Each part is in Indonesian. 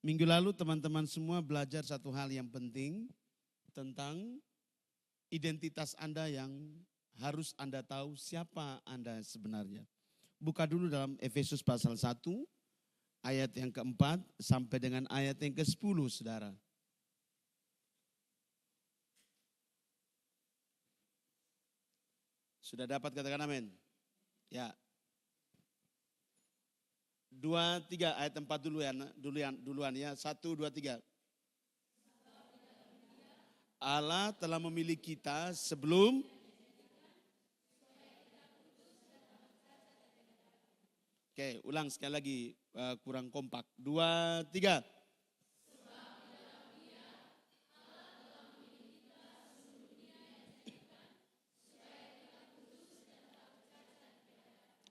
Minggu lalu teman-teman semua belajar satu hal yang penting tentang identitas Anda yang harus Anda tahu siapa Anda sebenarnya. Buka dulu dalam Efesus pasal 1 ayat yang keempat sampai dengan ayat yang ke-10 saudara. Sudah dapat katakan amin? Ya. 2, 3 ayat 4 duluan ya. 1, 2, 3. Allah telah memilih kita sebelum Oke, ulang sekali lagi kurang kompak. 2, 3.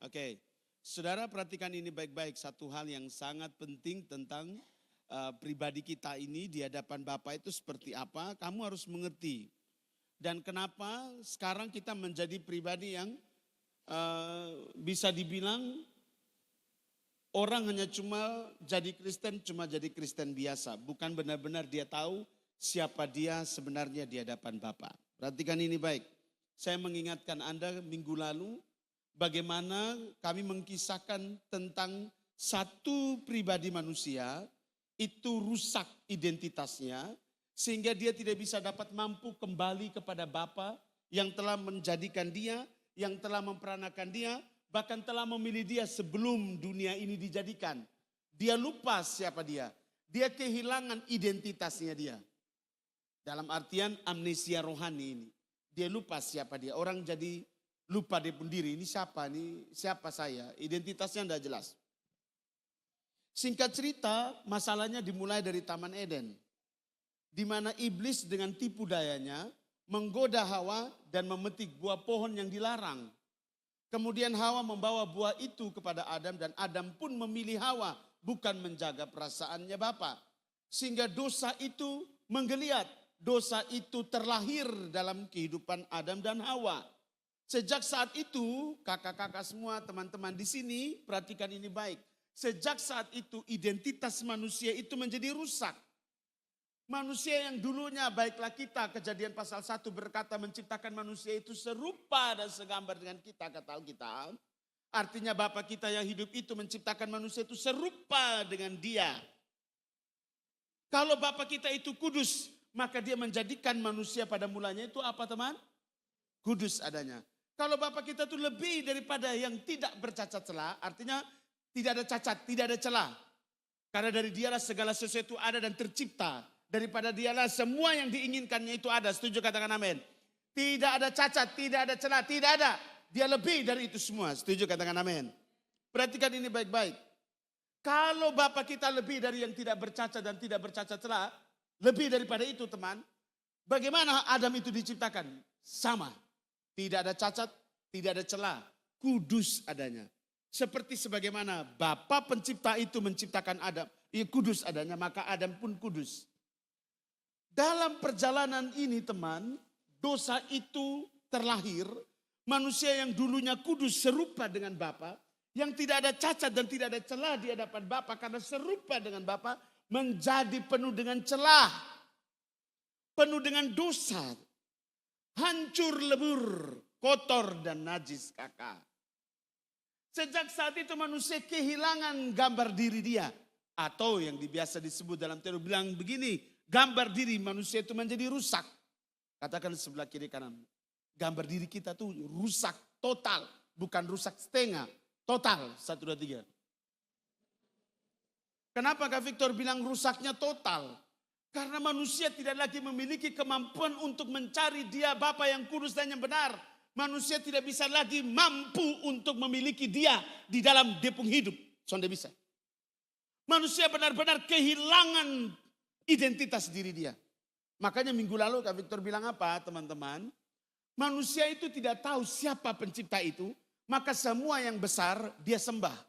Oke. Saudara perhatikan ini baik-baik, satu hal yang sangat penting tentang pribadi kita ini di hadapan Bapa itu seperti apa, kamu harus mengerti. Dan kenapa sekarang kita menjadi pribadi yang bisa dibilang orang hanya cuma jadi Kristen biasa. Bukan benar-benar dia tahu siapa dia sebenarnya di hadapan Bapa. Perhatikan ini baik, saya mengingatkan Anda minggu lalu, bagaimana kami mengkisahkan tentang satu pribadi manusia itu rusak identitasnya sehingga dia tidak bisa dapat mampu kembali kepada Bapa yang telah menjadikan dia, yang telah memperanakan dia, bahkan telah memilih dia sebelum dunia ini dijadikan. Dia lupa siapa dia. Dia kehilangan identitasnya dia. Dalam artian amnesia rohani ini. Dia lupa siapa dia. Orang jadi lupa dia pun diri, ini siapa saya, identitasnya tidak jelas. Singkat cerita, masalahnya dimulai dari Taman Eden. Di mana iblis dengan tipu dayanya menggoda Hawa dan memetik buah pohon yang dilarang. Kemudian Hawa membawa buah itu kepada Adam dan Adam pun memilih Hawa bukan menjaga perasaannya Bapa. Sehingga dosa itu menggeliat, dosa itu terlahir dalam kehidupan Adam dan Hawa. Sejak saat itu, kakak-kakak semua, teman-teman di sini, perhatikan ini baik. Sejak saat itu identitas manusia itu menjadi rusak. Manusia yang dulunya baiklah kita, Kejadian pasal 1 berkata menciptakan manusia itu serupa dan segambar dengan kita, kata Alkitab. Artinya Bapa kita yang hidup itu menciptakan manusia itu serupa dengan dia. Kalau Bapa kita itu kudus, maka dia menjadikan manusia pada mulanya itu apa teman? Kudus adanya. Kalau Bapa kita itu lebih daripada yang tidak bercacat celah, artinya tidak ada cacat, tidak ada celah. Karena dari dialah segala sesuatu ada dan tercipta. Daripada dialah semua yang diinginkannya itu ada. Setuju katakan amin. Tidak ada cacat, tidak ada celah, tidak ada. Dia lebih dari itu semua. Setuju katakan amin. Perhatikan ini baik-baik. Kalau Bapa kita lebih dari yang tidak bercacat dan tidak bercacat celah, lebih daripada itu teman, bagaimana Adam itu diciptakan? Sama. Tidak ada cacat, tidak ada celah, kudus adanya. Seperti sebagaimana Bapa pencipta itu menciptakan Adam, kudus adanya, maka Adam pun kudus. Dalam perjalanan ini teman, dosa itu terlahir, manusia yang dulunya kudus serupa dengan Bapa, yang tidak ada cacat dan tidak ada celah di hadapan Bapa karena serupa dengan Bapa, menjadi penuh dengan celah, penuh dengan dosa. Hancur lebur, kotor dan najis kakak. Sejak saat itu manusia kehilangan gambar diri dia. Atau yang biasa disebut dalam teori bilang begini, gambar diri manusia itu menjadi rusak. Katakan sebelah kiri kanan. Gambar diri kita tuh rusak total, bukan rusak setengah. Total, 1, 2, 3. Kenapa Kak Victor bilang rusaknya total? Karena manusia tidak lagi memiliki kemampuan untuk mencari dia Bapa yang kudus dan yang benar. Manusia tidak bisa lagi mampu untuk memiliki dia di dalam depung hidup. Sonde bisa. Manusia benar-benar kehilangan identitas diri dia. Makanya minggu lalu Kak Victor bilang apa teman-teman? Manusia itu tidak tahu siapa pencipta itu. Maka semua yang besar dia sembah.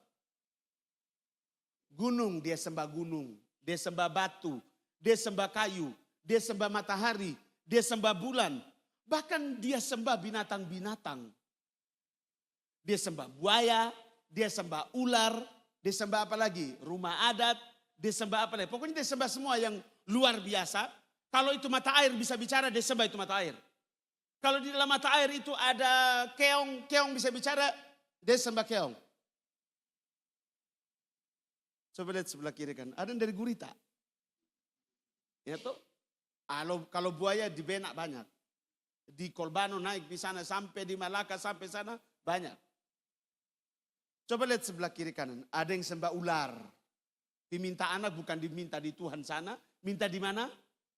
Gunung dia sembah gunung. Dia sembah batu. Dia sembah kayu, dia sembah matahari, dia sembah bulan. Bahkan dia sembah binatang-binatang. Dia sembah buaya, dia sembah ular, dia sembah apa lagi? Rumah adat, dia sembah apa lagi. Pokoknya dia sembah semua yang luar biasa. Kalau itu mata air bisa bicara, dia sembah itu mata air. Kalau di dalam mata air itu ada keong, keong bisa bicara, dia sembah keong. Coba lihat sebelah kiri kan, ada yang dari gurita. Ya toh, kalau buaya di Benak banyak. Di Kolbano naik di sana sampai di Malaka sampai sana banyak. Coba lihat sebelah kiri kanan, ada yang sembah ular. Diminta anak bukan diminta di Tuhan sana, minta di mana?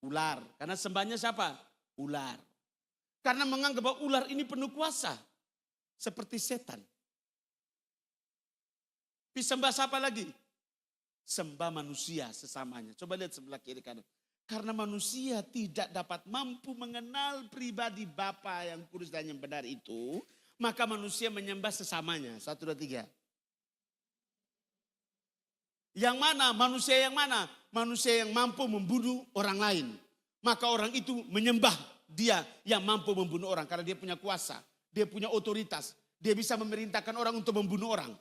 Ular. Karena sembahnya siapa? Ular. Karena menganggap bahwa ular ini penuh kuasa. Seperti setan. Disembah siapa lagi? Sembah manusia sesamanya. Coba lihat sebelah kiri kanan. Karena manusia tidak dapat mampu mengenal pribadi Bapa yang kudus dan yang benar itu, maka manusia menyembah sesamanya. 1, 2, 3. Yang mana? Manusia yang mana? Manusia yang mampu membunuh orang lain. Maka orang itu menyembah dia yang mampu membunuh orang. Karena dia punya kuasa, dia punya otoritas. Dia bisa memerintahkan orang untuk membunuh orang.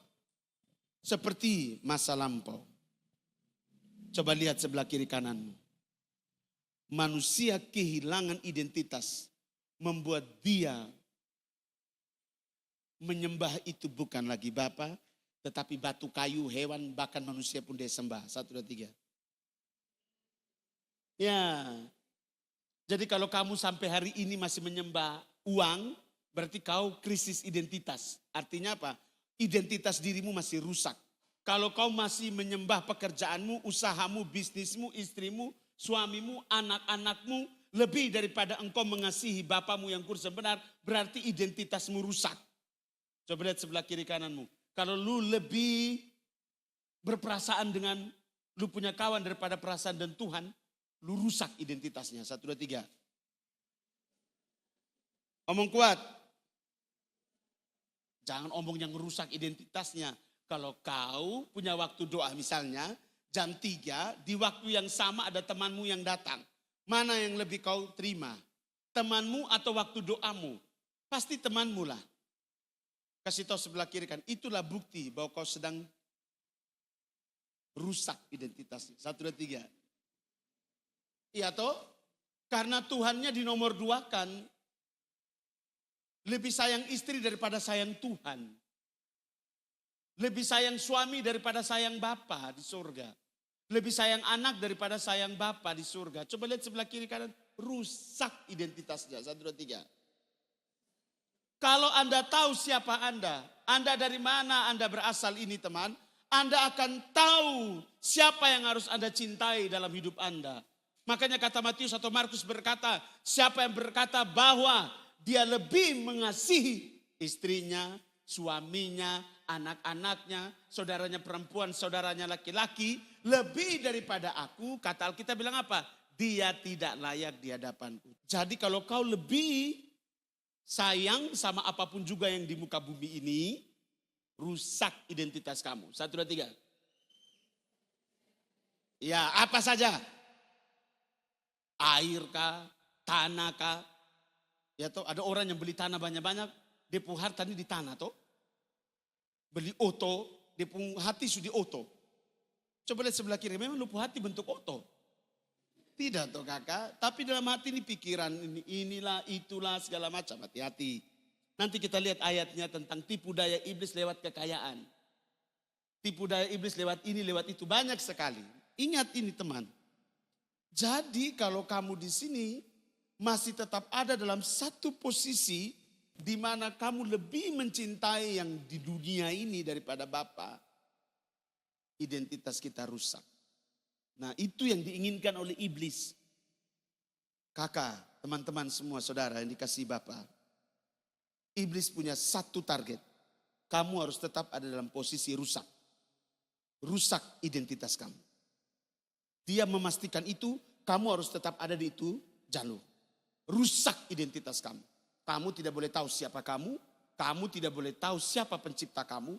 Seperti masa lampau. Coba lihat sebelah kiri kananmu. Manusia kehilangan identitas. Membuat dia menyembah itu bukan lagi Bapa, tetapi batu, kayu, hewan, bahkan manusia pun dia sembah. 1, 2, 3. Ya. Jadi kalau kamu sampai hari ini masih menyembah uang, berarti kau krisis identitas. Artinya apa? Identitas dirimu masih rusak. Kalau kau masih menyembah pekerjaanmu, usahamu, bisnismu, istrimu, suamimu, anak-anakmu, lebih daripada engkau mengasihi Bapamu yang kudus dan benar, berarti identitasmu rusak. Coba lihat sebelah kiri kananmu. Kalau lu lebih berperasaan dengan lu punya kawan daripada perasaan dan Tuhan, lu rusak identitasnya. 1, 2, 3. Omong kuat. Jangan omong yang merusak identitasnya. Kalau kau punya waktu doa misalnya, jam 3, di waktu yang sama ada temanmu yang datang. Mana yang lebih kau terima? Temanmu atau waktu doamu? Pasti temanmu lah. Kasih tahu sebelah kiri kan, itulah bukti bahwa kau sedang rusak identitasnya. 1, 2, 3. Iya toh? Karena Tuhannya di nomor 2 kan. Lebih sayang istri daripada sayang Tuhan. Lebih sayang suami daripada sayang Bapa di surga. Lebih sayang anak daripada sayang Bapa di surga. Coba lihat sebelah kiri kanan. Rusak identitasnya. 1, 2, 3. Kalau Anda tahu siapa Anda dari mana Anda berasal ini teman. Anda akan tahu siapa yang harus Anda cintai dalam hidup Anda. Makanya kata Matius atau Markus berkata, siapa yang berkata bahwa dia lebih mengasihi istrinya, suaminya, anak-anaknya, saudaranya perempuan, saudaranya laki-laki, lebih daripada aku, kata Alkitab bilang apa? Dia tidak layak di hadapanku. Jadi kalau kau lebih sayang sama apapun juga yang di muka bumi ini, rusak identitas kamu. 1, 2, 3. Ya, apa saja? Air kah, tanah kah? Ya toh, ada orang yang beli tanah banyak-banyak, dia pun hartanya di tanah toh. Beli oto, dia pun hati sudah oto. Coba lihat sebelah kiri, memang lu hati bentuk oto. Tidak toh kakak, tapi dalam hati ini pikiran inilah, itulah segala macam, hati-hati. Nanti kita lihat ayatnya tentang tipu daya iblis lewat kekayaan. Tipu daya iblis lewat ini, lewat itu, banyak sekali. Ingat ini teman. Jadi kalau kamu di sini masih tetap ada dalam satu posisi di mana kamu lebih mencintai yang di dunia ini daripada Bapa, identitas kita rusak. Nah, itu yang diinginkan oleh iblis. Kakak, teman-teman semua saudara yang dikasihi Bapa. Iblis punya satu target. Kamu harus tetap ada dalam posisi rusak. Rusak identitas kamu. Dia memastikan itu, kamu harus tetap ada di itu jalur. Rusak identitas kamu. Kamu tidak boleh tahu siapa kamu tidak boleh tahu siapa pencipta kamu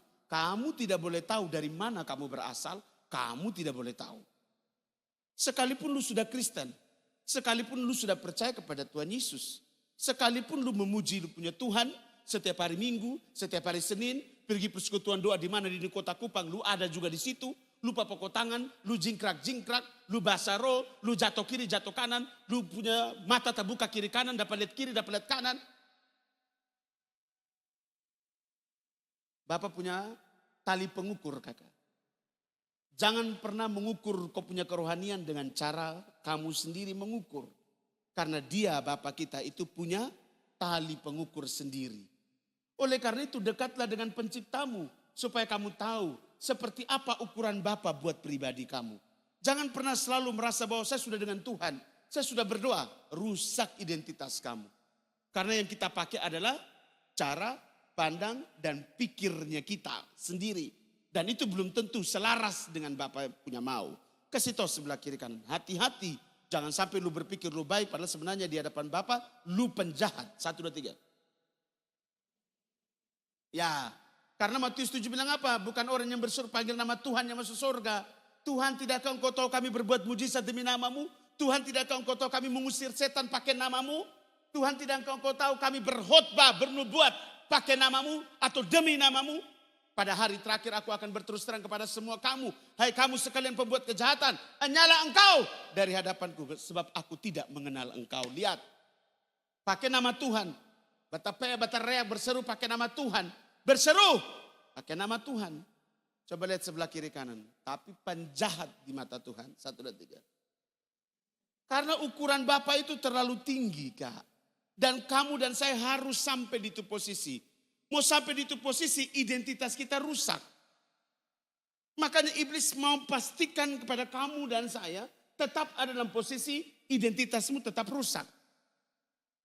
tidak boleh tahu dari mana kamu berasal, kamu tidak boleh tahu. Sekalipun lu sudah Kristen, sekalipun lu sudah percaya kepada Tuhan Yesus, sekalipun lu memuji lu punya Tuhan, setiap hari Minggu, setiap hari Senin, pergi persekutuan doa di mana di kota Kupang, lu ada juga di situ, lupa pokok tangan, lu jingkrak-jingkrak, lu basah roh, lu jatuh kiri, jatuh kanan, lu punya mata terbuka kiri kanan, dapat lihat kiri, dapat lihat kanan. Bapak punya tali pengukur kakak. Jangan pernah mengukur kau punya kerohanian dengan cara kamu sendiri mengukur. Karena dia Bapak kita itu punya tali pengukur sendiri. Oleh karena itu dekatlah dengan penciptamu. Supaya kamu tahu seperti apa ukuran Bapa buat pribadi kamu. Jangan pernah selalu merasa bahwa saya sudah dengan Tuhan. Saya sudah berdoa. Rusak identitas kamu. Karena yang kita pakai adalah cara pandang dan pikirnya kita sendiri. Dan itu belum tentu selaras dengan Bapak punya mau. Kasih tahu sebelah kiri kanan. Hati-hati. Jangan sampai lu berpikir lu baik. Padahal sebenarnya di hadapan Bapak lu penjahat. 1, 2, 3. Ya. Karena Matius 7 bilang apa? Bukan orang yang bersuruh panggil nama Tuhan yang masuk surga. Tuhan tidakkah engkau tahu kami berbuat mujizat demi namamu? Tuhan tidakkah engkau tahu kami mengusir setan pakai namamu? Tuhan tidakkah engkau tahu kami berkhotbah, bernubuat pakai namamu atau demi namamu? Pada hari terakhir aku akan berterus terang kepada semua kamu. Hai kamu sekalian pembuat kejahatan. Hanyalah engkau dari hadapanku. Sebab aku tidak mengenal engkau. Lihat. Pakai nama Tuhan. Batareak berseru pakai nama Tuhan. Berseru pakai nama Tuhan. Coba lihat sebelah kiri kanan. Tapi penjahat di mata Tuhan. 1, 2, 3. Karena ukuran Bapak itu terlalu tinggi kak. Dan kamu dan saya harus sampai di itu posisi. Mau sampai di itu posisi identitas kita rusak. Makanya iblis mau pastikan kepada kamu dan saya tetap ada dalam posisi identitasmu tetap rusak.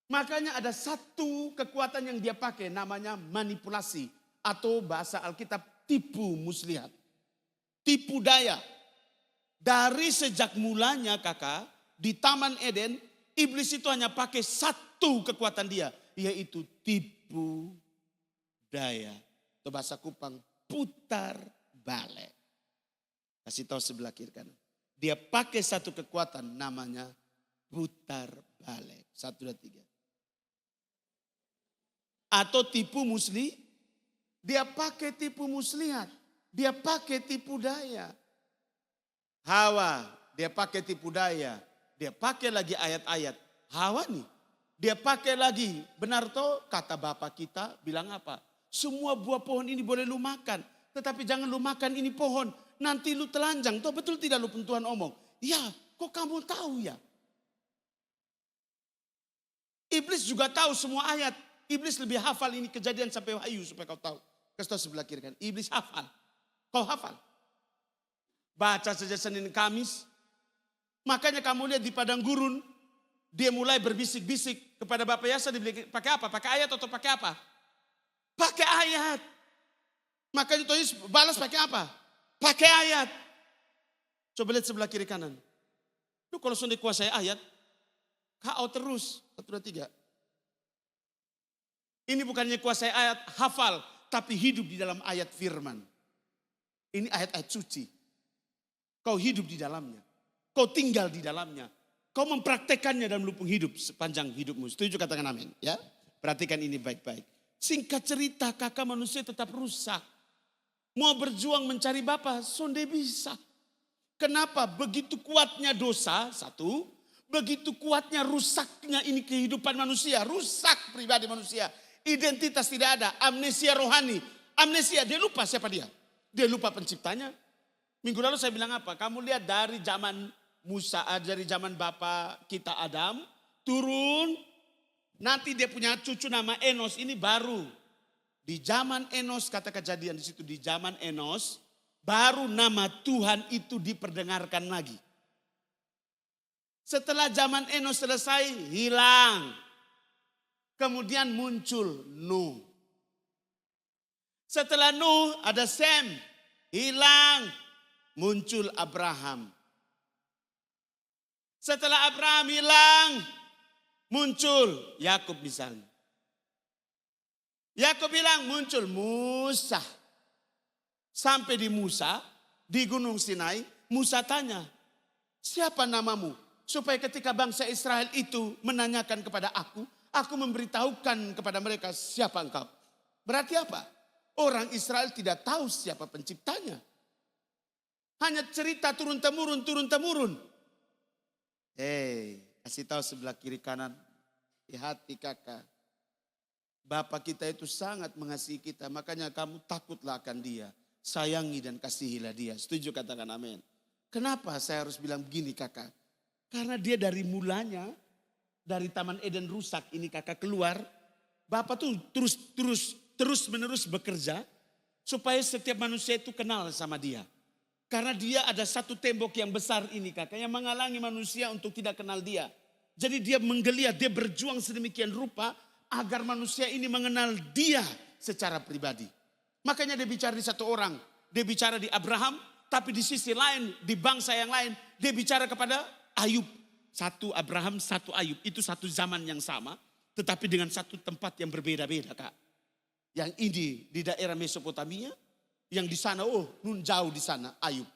Makanya ada satu kekuatan yang dia pakai namanya manipulasi. Atau bahasa Alkitab tipu muslihat. Tipu daya. Dari sejak mulanya kakak di Taman Eden iblis itu hanya pakai satu kekuatan dia. Yaitu tipu daya. Atau bahasa Kupang putar balik. Kasih tahu sebelah kiri kanan. Dia pakai satu kekuatan namanya putar balik. 1, 2, 3. Atau tipu musli. Dia pakai tipu muslihat. Dia pakai tipu daya. Hawa. Dia pakai tipu daya. Dia pakai lagi ayat-ayat. Hawa nih. Dia pakai lagi. Benar toh kata Bapak kita bilang apa? Semua buah pohon ini boleh lu makan. Tetapi jangan lu makan ini pohon. Nanti lu telanjang. Toh betul tidak lu Tuhan omong? Ya kok kamu tahu ya? Iblis juga tahu semua ayat. Iblis lebih hafal ini kejadian sampai Wahyu supaya kau tahu. Kasih tahu sebelah kiri kan. Iblis hafal. Kau hafal. Baca saja Senin Kamis. Makanya kamu lihat di padang gurun. Dia mulai berbisik-bisik kepada Bapak Yasa. Pakai apa? Pakai ayat atau pakai apa? Pakai ayat. Makanya Yesus balas pakai apa? Pakai ayat. Coba lihat sebelah kiri kanan. Lu kalau sudah dikuasai ayat. Kau terus. 1, 2, 3. Ini bukannya kuasai ayat hafal. Tapi hidup di dalam ayat firman. Ini ayat-ayat suci. Kau hidup di dalamnya. Kau tinggal di dalamnya. Kau mempraktekannya dalam lupung hidup sepanjang hidupmu. Setuju katakan amin. Ya, perhatikan ini baik-baik. Singkat cerita kakak manusia tetap rusak. Mau berjuang mencari Bapa, sonde bisa. Kenapa? Begitu kuatnya dosa, satu. Begitu kuatnya rusaknya ini kehidupan manusia. Rusak pribadi manusia. Identitas tidak ada. Amnesia rohani. Amnesia, dia lupa siapa dia. Dia lupa penciptanya. Minggu lalu saya bilang apa? Kamu lihat dari zaman Musa, dari zaman Bapak kita Adam. Turun. Nanti dia punya cucu nama Enos. Ini baru. Di zaman Enos, kata kejadian di situ. Di zaman Enos. Baru nama Tuhan itu diperdengarkan lagi. Setelah zaman Enos selesai, hilang. Kemudian muncul Nuh. Setelah Nuh ada Sem. Hilang. Muncul Abraham. Setelah Abraham hilang. Muncul Yakub misalnya. Yakub bilang muncul Musa. Sampai di Musa, di Gunung Sinai, Musa tanya, siapa namamu? Supaya ketika bangsa Israel itu menanyakan kepada aku memberitahukan kepada mereka siapa engkau. Berarti apa? Orang Israel tidak tahu siapa penciptanya. Hanya cerita turun-temurun, turun-temurun. Kasih tahu sebelah kiri kanan. Hati kakak. Bapak kita itu sangat mengasihi kita. Makanya kamu takutlah akan dia. Sayangi dan kasihilah dia. Setuju, katakan amin. Kenapa saya harus bilang begini kakak? Karena dia dari mulanya, dari Taman Eden rusak ini kakak keluar. Bapak tuh terus menerus bekerja. Supaya setiap manusia itu kenal sama dia. Karena dia ada satu tembok yang besar ini kakak. Yang menghalangi manusia untuk tidak kenal dia. Jadi dia menggeliat, dia berjuang sedemikian rupa. Agar manusia ini mengenal dia secara pribadi. Makanya dia bicara di satu orang. Dia bicara di Abraham. Tapi di sisi lain, di bangsa yang lain. Dia bicara kepada Ayub. Satu Abraham, satu Ayub. Itu satu zaman yang sama. Tetapi dengan satu tempat yang berbeda-beda kak. Yang ini di daerah Mesopotamia. Yang di sana, nun jauh di sana, Ayub.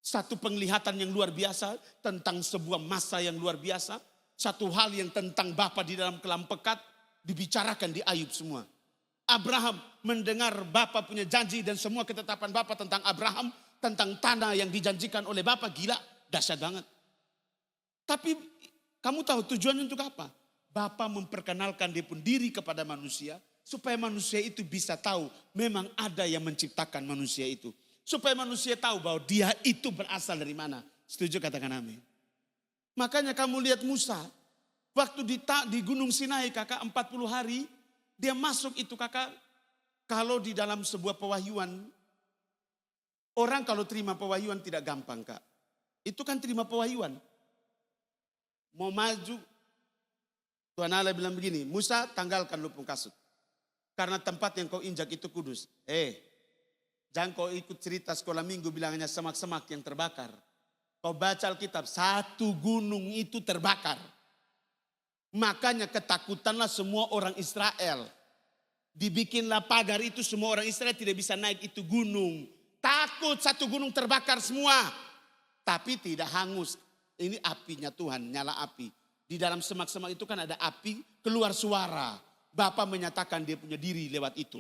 Satu penglihatan yang luar biasa tentang sebuah masa yang luar biasa. Satu hal yang tentang Bapa di dalam kelam pekat dibicarakan di Ayub semua. Abraham mendengar Bapa punya janji dan semua ketetapan Bapa tentang Abraham. Tentang tanah yang dijanjikan oleh Bapa, gila, dahsyat banget. Tapi kamu tahu tujuannya untuk apa? Bapa memperkenalkan dia pun diri kepada manusia. Supaya manusia itu bisa tahu memang ada yang menciptakan manusia itu. Supaya manusia tahu bahwa dia itu berasal dari mana. Setuju, katakan amin. Makanya kamu lihat Musa. Waktu di Gunung Sinai kakak 40 hari. Dia masuk itu kakak. Kalau di dalam sebuah pewahyuan. Orang kalau terima pewahyuan tidak gampang kak. Itu kan terima pewahyuan. Mau maju. Tuhan Allah bilang begini. Musa tanggalkan lupung kasut. Karena tempat yang kau injak itu kudus. Jangan kau ikut cerita sekolah minggu bilangnya semak-semak yang terbakar. Kau baca Alkitab, satu gunung itu terbakar. Makanya ketakutanlah semua orang Israel. Dibikinlah pagar itu, semua orang Israel tidak bisa naik itu gunung. Takut satu gunung terbakar semua. Tapi tidak hangus. Ini apinya Tuhan, nyala api. Di dalam semak-semak itu kan ada api, keluar suara. Bapa menyatakan dia punya diri lewat itu.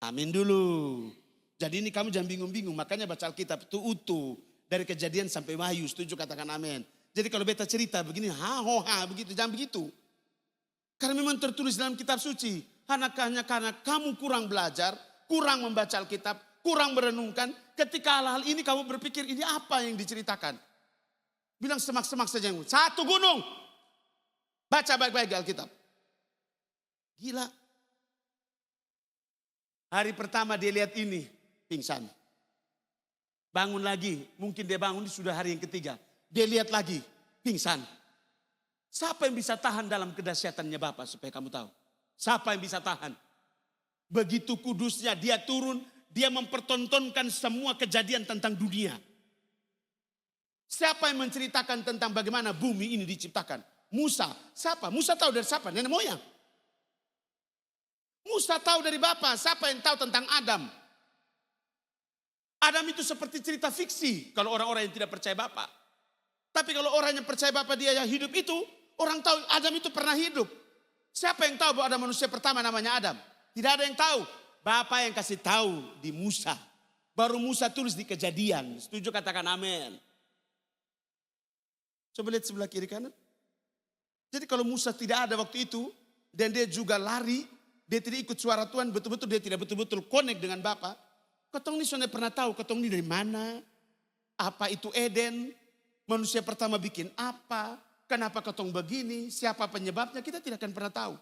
Amin dulu. Jadi ini kamu jangan bingung-bingung. Makanya baca Alkitab itu utuh. Dari Kejadian sampai Wahyu. Setuju, katakan amin. Jadi kalau beta cerita begini. Begitu. Jangan begitu. Karena memang tertulis dalam kitab suci. Hanya karena kamu kurang belajar. Kurang membaca Alkitab. Kurang merenungkan. Ketika hal-hal ini kamu berpikir ini apa yang diceritakan. Bilang semak-semak saja. Satu gunung. Baca baik-baik Alkitab. Gila. Hari pertama dia lihat ini, pingsan. Bangun lagi, mungkin dia bangun ini sudah hari yang ketiga. Dia lihat lagi, pingsan. Siapa yang bisa tahan dalam kedahsyatannya Bapa supaya kamu tahu? Siapa yang bisa tahan? Begitu kudusnya dia turun, dia mempertontonkan semua kejadian tentang dunia. Siapa yang menceritakan tentang bagaimana bumi ini diciptakan? Musa. Siapa? Musa tahu dari siapa? Nenek moyang. Musa tahu dari Bapa. Siapa yang tahu tentang Adam? Adam itu seperti cerita fiksi kalau orang-orang yang tidak percaya Bapa. Tapi kalau orang yang percaya Bapa dia yang hidup itu, orang tahu Adam itu pernah hidup. Siapa yang tahu bahwa ada manusia pertama namanya Adam? Tidak ada yang tahu. Bapa yang kasih tahu di Musa. Baru Musa tulis di Kejadian. Setuju, katakan amin. Coba lihat sebelah kiri kanan. Jadi kalau Musa tidak ada waktu itu dan dia juga lari, dia tidak ikut suara Tuhan, betul-betul dia tidak betul-betul connect dengan Bapa. Ketong ini sudah pernah tahu, ketong ini dari mana? Apa itu Eden? Manusia pertama bikin apa? Kenapa ketong begini? Siapa penyebabnya? Kita tidak akan pernah tahu.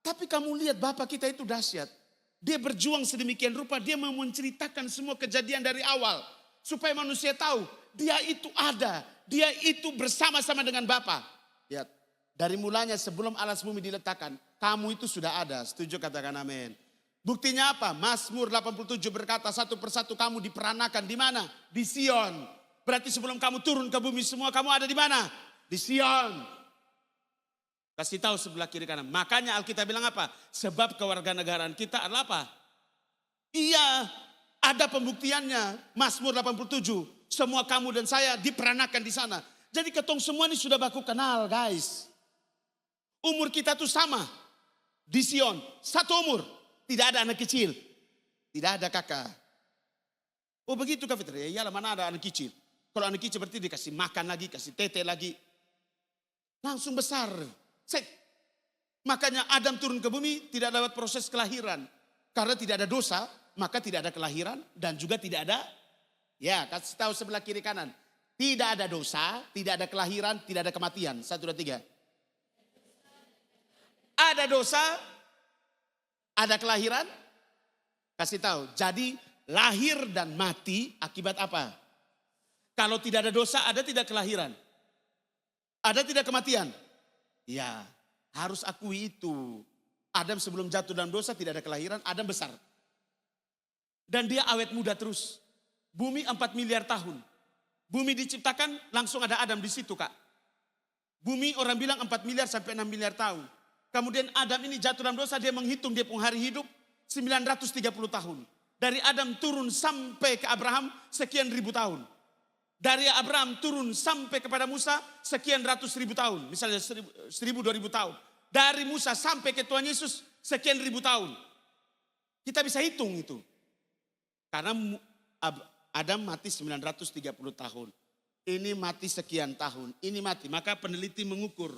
Tapi kamu lihat Bapa kita itu dahsyat. Dia berjuang sedemikian rupa, dia mau menceritakan semua kejadian dari awal. Supaya manusia tahu, dia itu ada. Dia itu bersama-sama dengan Bapa. Lihat, dari mulanya sebelum alas bumi diletakkan, kamu itu sudah ada. Setuju, katakan amin. Buktinya apa? Mazmur 87 berkata satu persatu kamu diperanakan di mana? Di Sion. Berarti sebelum kamu turun ke bumi semua kamu ada di mana? Di Sion. Kasih tahu sebelah kiri kanan. Makanya Alkitab bilang apa? Sebab kewarganegaraan kita adalah apa? Iya, ada pembuktiannya. Mazmur 87. Semua kamu dan saya diperanakan di sana. Jadi ketong semua ini sudah baku kenal, guys. Umur kita tuh sama. Di Sion, satu umur. Tidak ada anak kecil. Tidak ada kakak. Oh begitu Kak Fitri, ya iyalah mana ada anak kecil. Kalau anak kecil berarti dikasih makan lagi, kasih tete lagi. Langsung besar. Set. Makanya Adam turun ke bumi tidak lewat proses kelahiran. Karena tidak ada dosa, maka tidak ada kelahiran dan juga tidak ada, ya kasih tahu sebelah kiri kanan. Tidak ada dosa, tidak ada kelahiran, tidak ada kematian. 1, 2, 3. Ada dosa, ada kelahiran, kasih tahu. Jadi lahir dan mati akibat apa? Kalau tidak ada dosa, ada tidak kelahiran? Ada tidak kematian? Ya, harus akui itu. Adam sebelum jatuh dalam dosa tidak ada kelahiran, Adam besar. Dan dia awet muda terus. Bumi 4 miliar tahun. Bumi diciptakan langsung ada Adam di situ Kak. Bumi orang bilang 4 miliar sampai 6 miliar tahun. Kemudian Adam ini jatuh dalam dosa, dia menghitung dia punya hari hidup 930 tahun. Dari Adam turun sampai ke Abraham sekian ribu tahun. Dari Abraham turun sampai kepada Musa sekian ratus ribu tahun. Misalnya 1000-2000 tahun. Dari Musa sampai ke Tuhan Yesus sekian ribu tahun. Kita bisa hitung itu. Karena Adam mati 930 tahun. Ini mati sekian tahun. Ini mati. Maka peneliti mengukur.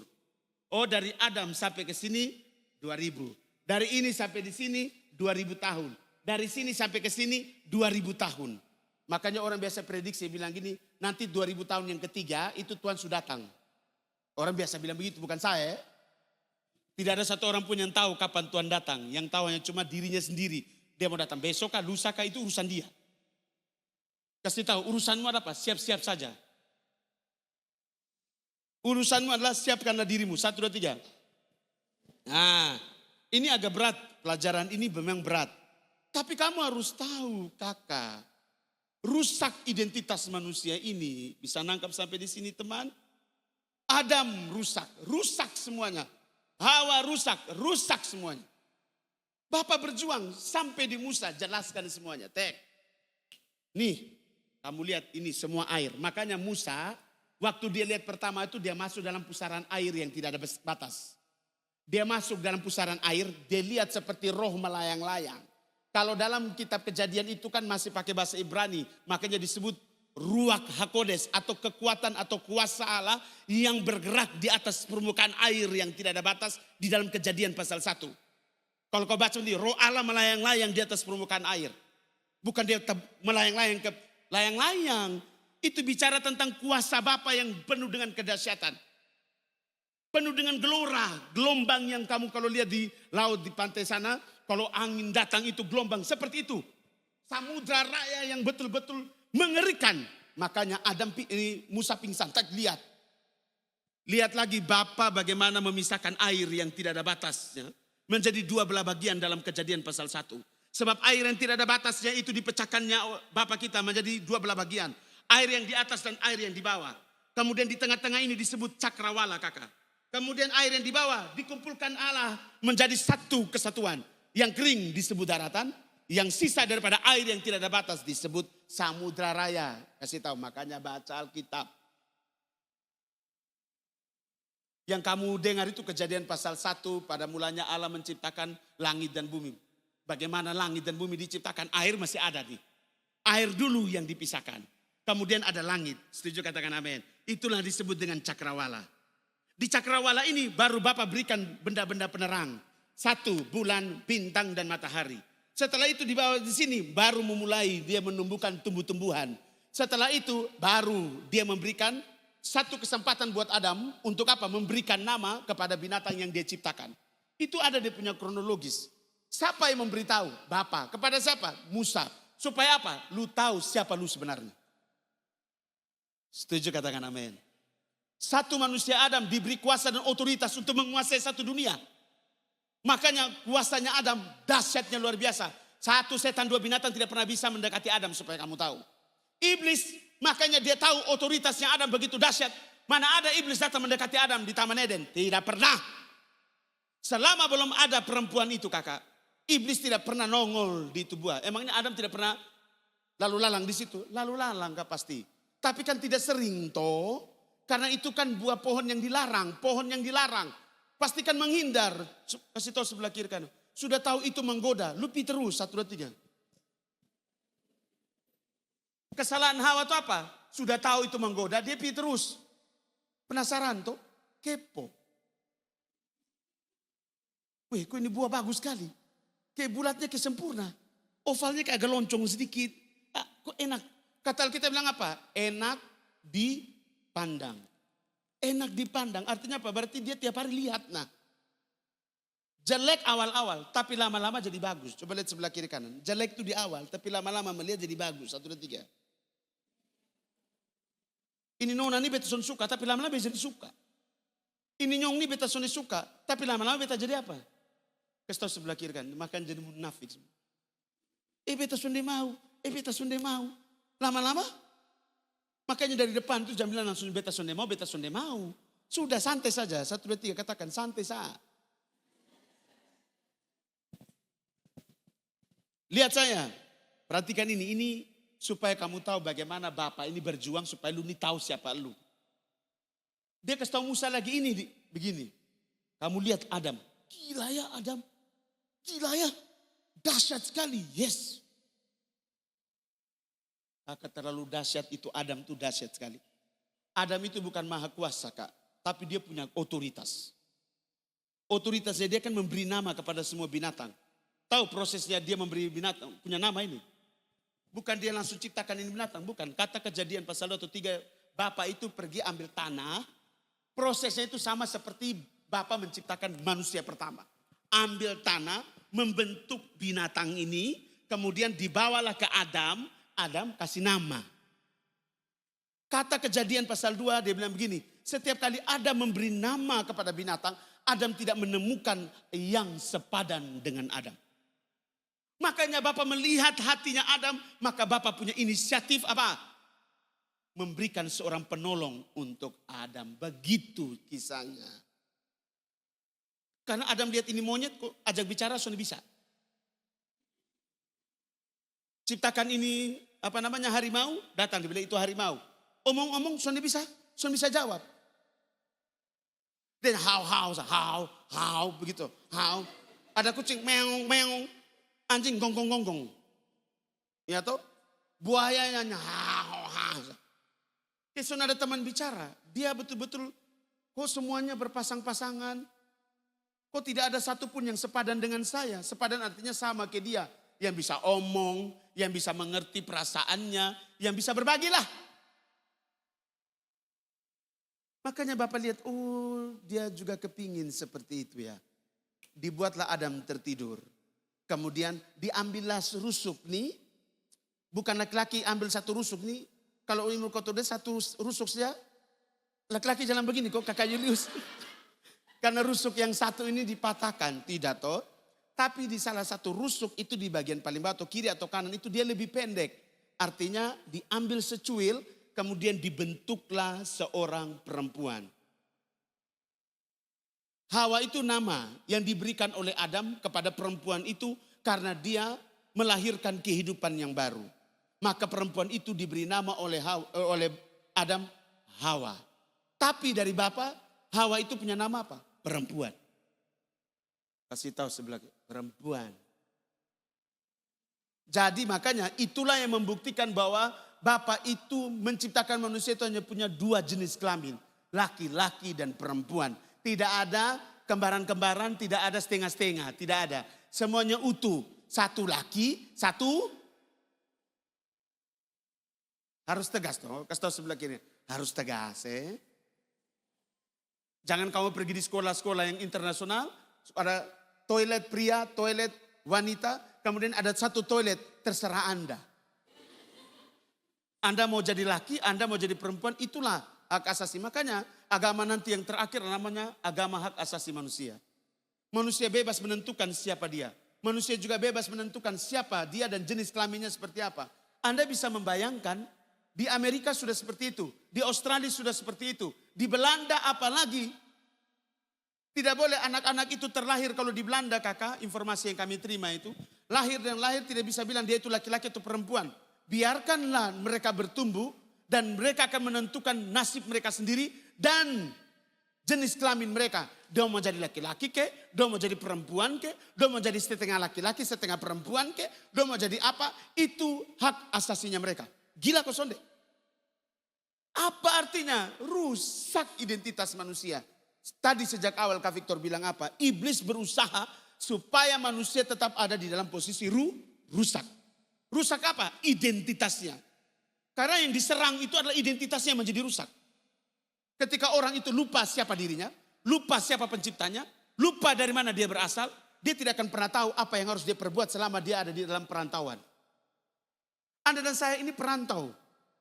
Oh dari Adam sampai ke sini 2000. Dari ini sampai di sini 2000 tahun. Dari sini sampai ke sini 2000 tahun. Makanya orang biasa prediksi bilang gini, nanti 2000 tahun yang ketiga itu Tuhan sudah datang. Orang biasa bilang begitu, bukan saya. Tidak ada satu orang pun yang tahu kapan Tuhan datang. Yang tahu hanya cuma dirinya sendiri. Dia mau datang besok kah, lusa kah, itu urusan dia. Kasih tahu, urusanmu ada apa? Siap-siap saja. Urusanmu adalah siapkanlah dirimu. 1, 2, 3. Nah, ini agak berat. Pelajaran ini memang berat. Tapi kamu harus tahu kakak. Rusak identitas manusia ini. Bisa nangkap sampai di sini teman? Adam rusak, rusak semuanya. Hawa rusak, rusak semuanya. Bapak berjuang sampai di Musa, jelaskan semuanya. Nih, kamu lihat ini semua air. Makanya Musa, waktu dia lihat pertama itu dia masuk dalam pusaran air yang tidak ada batas. Dia masuk dalam pusaran air, dia lihat seperti roh melayang-layang. Kalau dalam kitab Kejadian itu kan masih pakai bahasa Ibrani, makanya disebut Ruach HaKodes atau kekuatan atau kuasa Allah yang bergerak di atas permukaan air yang tidak ada batas di dalam Kejadian pasal 1. Kalau kau baca ini, roh Allah melayang-layang di atas permukaan air. Bukan dia melayang-layang ke layang-layang. Itu bicara tentang kuasa Bapa yang penuh dengan kedahsyatan. Penuh dengan gelora, gelombang yang kamu kalau lihat di laut di pantai sana, kalau angin datang itu gelombang seperti itu. Samudra raya yang betul-betul mengerikan. Makanya Musa pingsan, lihat. Lihat lagi Bapa bagaimana memisahkan air yang tidak ada batasnya. Menjadi 2 belah bagian dalam Kejadian pasal 1. Sebab air yang tidak ada batasnya itu dipecahkannya Bapa kita menjadi 2 belah bagian. Air yang di atas dan air yang di bawah. Kemudian di tengah-tengah ini disebut cakrawala kakak. Kemudian air yang di bawah dikumpulkan Allah menjadi satu kesatuan. Yang kering disebut daratan. Yang sisa daripada air yang tidak ada batas disebut samudra raya. Kasih tahu makanya baca Alkitab. Yang kamu dengar itu Kejadian pasal 1. Pada mulanya Allah menciptakan langit dan bumi. Bagaimana langit dan bumi diciptakan? Air masih ada nih. Air dulu yang dipisahkan. Kemudian ada langit. Setuju katakan amin. Itulah disebut dengan cakrawala. Di cakrawala ini baru Bapak berikan benda-benda penerang. 1, bulan, bintang, dan matahari. Setelah itu di bawah di sini baru memulai dia menumbuhkan tumbuh-tumbuhan. Setelah itu baru dia memberikan satu kesempatan buat Adam untuk apa? Memberikan nama kepada binatang yang dia ciptakan. Itu ada dia punya kronologis. Siapa yang memberitahu? Bapa. Kepada siapa? Musa. Supaya apa? Lu tahu siapa lu sebenarnya. Setuju katakan amin. Satu manusia Adam diberi kuasa dan otoritas untuk menguasai satu dunia. Makanya kuasanya Adam dahsyatnya luar biasa. 1 setan 2 binatang tidak pernah bisa mendekati Adam supaya kamu tahu. Iblis makanya dia tahu otoritasnya Adam begitu dahsyat. Mana ada iblis datang mendekati Adam di Taman Eden? Tidak pernah. Selama belum ada perempuan itu kakak. Iblis tidak pernah nongol di tubuh. Emangnya Adam tidak pernah lalu lalang di situ? Lalu lalang kak pasti. Tapi kan tidak sering toh. Karena itu kan buah pohon yang dilarang. Pohon yang dilarang. Pastikan menghindar. Kasih tahu sebelah kiri kan. Sudah tahu itu menggoda. Lupi terus 1, 2, 3. Kesalahan Hawa itu apa? Sudah tahu itu menggoda, dia pergi terus. Penasaran tuh, kepo. Wih, kok ini buah bagus sekali. Kayak bulatnya kayak sempurna. Ovalnya kayak agak loncong sedikit. Ah, kok enak. Kata kita bilang apa? Enak dipandang. Enak dipandang artinya apa? Berarti dia tiap hari lihat. Nah, jelek awal-awal tapi lama-lama jadi bagus. Coba lihat sebelah kiri kanan. Jelek itu di awal tapi lama-lama melihat jadi bagus. 1, 2, 3. Ini nona ini beta son suka tapi lama-lama beta jadi suka. Ini nyong ini beta son suka tapi lama-lama beta jadi apa? Kasih tahu sebelah kiri kanan. Makan jadi munafik. Beta son mau. Beta son mau. Lama-lama makanya dari depan tuh jam bilang langsung beta son mau, beta son mau. Sudah santai saja. 1, 2, 3 katakan santai saja. Lihat saya, perhatikan ini supaya kamu tahu bagaimana Bapak ini berjuang supaya lu ini tahu siapa lu. Dia kasih tahu Musa lagi ini begini. Kamu lihat Adam, gila ya Adam, gila ya, dahsyat sekali, yes. Kak, terlalu dahsyat itu Adam itu dahsyat sekali. Adam itu bukan maha kuasa Kak, tapi dia punya otoritas. Otoritasnya dia kan memberi nama kepada semua binatang. Tahu prosesnya dia memberi binatang, punya nama ini. Bukan dia langsung ciptakan ini binatang, bukan. Kata Kejadian pasal 2 atau 3, Bapak itu pergi ambil tanah. Prosesnya itu sama seperti Bapak menciptakan manusia pertama. Ambil tanah, membentuk binatang ini, kemudian dibawalah ke Adam, Adam kasih nama. Kata Kejadian pasal 2 dia bilang begini, setiap kali Adam memberi nama kepada binatang, Adam tidak menemukan yang sepadan dengan Adam. Makanya Bapak melihat hatinya Adam, maka Bapak punya inisiatif apa? Memberikan seorang penolong untuk Adam. Begitu kisahnya. Karena Adam lihat ini monyet kok ajak bicara sudah bisa. Ciptakan ini harimau, datang dibilang itu harimau. Omong-omong sudah bisa jawab. Dan how begitu, how. Ada kucing meong meong. Anjing gonggong-gonggong. Ya toh? Buayanya Kemudian ada teman bicara. Dia betul-betul kok semuanya berpasang-pasangan. Kok tidak ada satupun yang sepadan dengan saya. Sepadan artinya sama kayak dia. Yang bisa omong, yang bisa mengerti perasaannya, yang bisa berbagilah. Makanya Bapak lihat, oh dia juga kepingin seperti itu ya. Dibuatlah Adam tertidur. Kemudian diambillah rusuk nih. Bukan laki-laki ambil satu rusuk nih. Kalau ilmu kotor dia satu rusuk saja. Laki-laki jalan begini kok kakak Julius. Karena rusuk yang satu ini dipatahkan. Tidak toh. Tapi di salah satu rusuk itu di bagian paling bawah atau kiri atau kanan itu dia lebih pendek. Artinya diambil secuil. Kemudian dibentuklah seorang perempuan. Hawa itu nama yang diberikan oleh Adam kepada perempuan itu karena dia melahirkan kehidupan yang baru. Maka perempuan itu diberi nama oleh Adam Hawa. Tapi dari Bapa, Hawa itu punya nama apa? Perempuan. Kasih tahu sebelah perempuan. Jadi makanya itulah yang membuktikan bahwa Bapa itu menciptakan manusia itu hanya punya 2 jenis kelamin. Laki-laki dan perempuan. Tidak ada kembaran-kembaran, tidak ada setengah-setengah, tidak ada. Semuanya utuh. Satu laki, satu. Harus tegas toh, kasih tahu sebelah kiri. Harus tegas Jangan kamu pergi di sekolah-sekolah yang internasional, ada toilet pria, toilet wanita, kemudian ada satu toilet, terserah Anda. Anda mau jadi laki, Anda mau jadi perempuan, itulah hak asasi. Makanya agama nanti yang terakhir namanya agama hak asasi manusia. Manusia bebas menentukan siapa dia. Manusia juga bebas menentukan siapa dia dan jenis kelaminnya seperti apa. Anda bisa membayangkan di Amerika sudah seperti itu. Di Australia sudah seperti itu. Di Belanda apalagi. Tidak boleh anak-anak itu terlahir kalau di Belanda kakak. Informasi yang kami terima itu. Lahir dan lahir tidak bisa bilang dia itu laki-laki atau perempuan. Biarkanlah mereka bertumbuh. Dan mereka akan menentukan nasib mereka sendiri. Dan jenis kelamin mereka. Dia mau jadi laki-laki ke, dia mau jadi perempuan ke, dia mau jadi setengah laki-laki, setengah perempuan ke, dia mau jadi apa. Itu hak asasinya mereka. Gila kau sonde. Apa artinya? Rusak identitas manusia. Tadi sejak awal Kak Victor bilang apa? Iblis berusaha supaya manusia tetap ada di dalam posisi rusak. Rusak apa? Identitasnya. Karena yang diserang itu adalah identitasnya yang menjadi rusak. Ketika orang itu lupa siapa dirinya, lupa siapa penciptanya, lupa dari mana dia berasal, dia tidak akan pernah tahu apa yang harus dia perbuat selama dia ada di dalam perantauan. Anda dan saya ini perantau.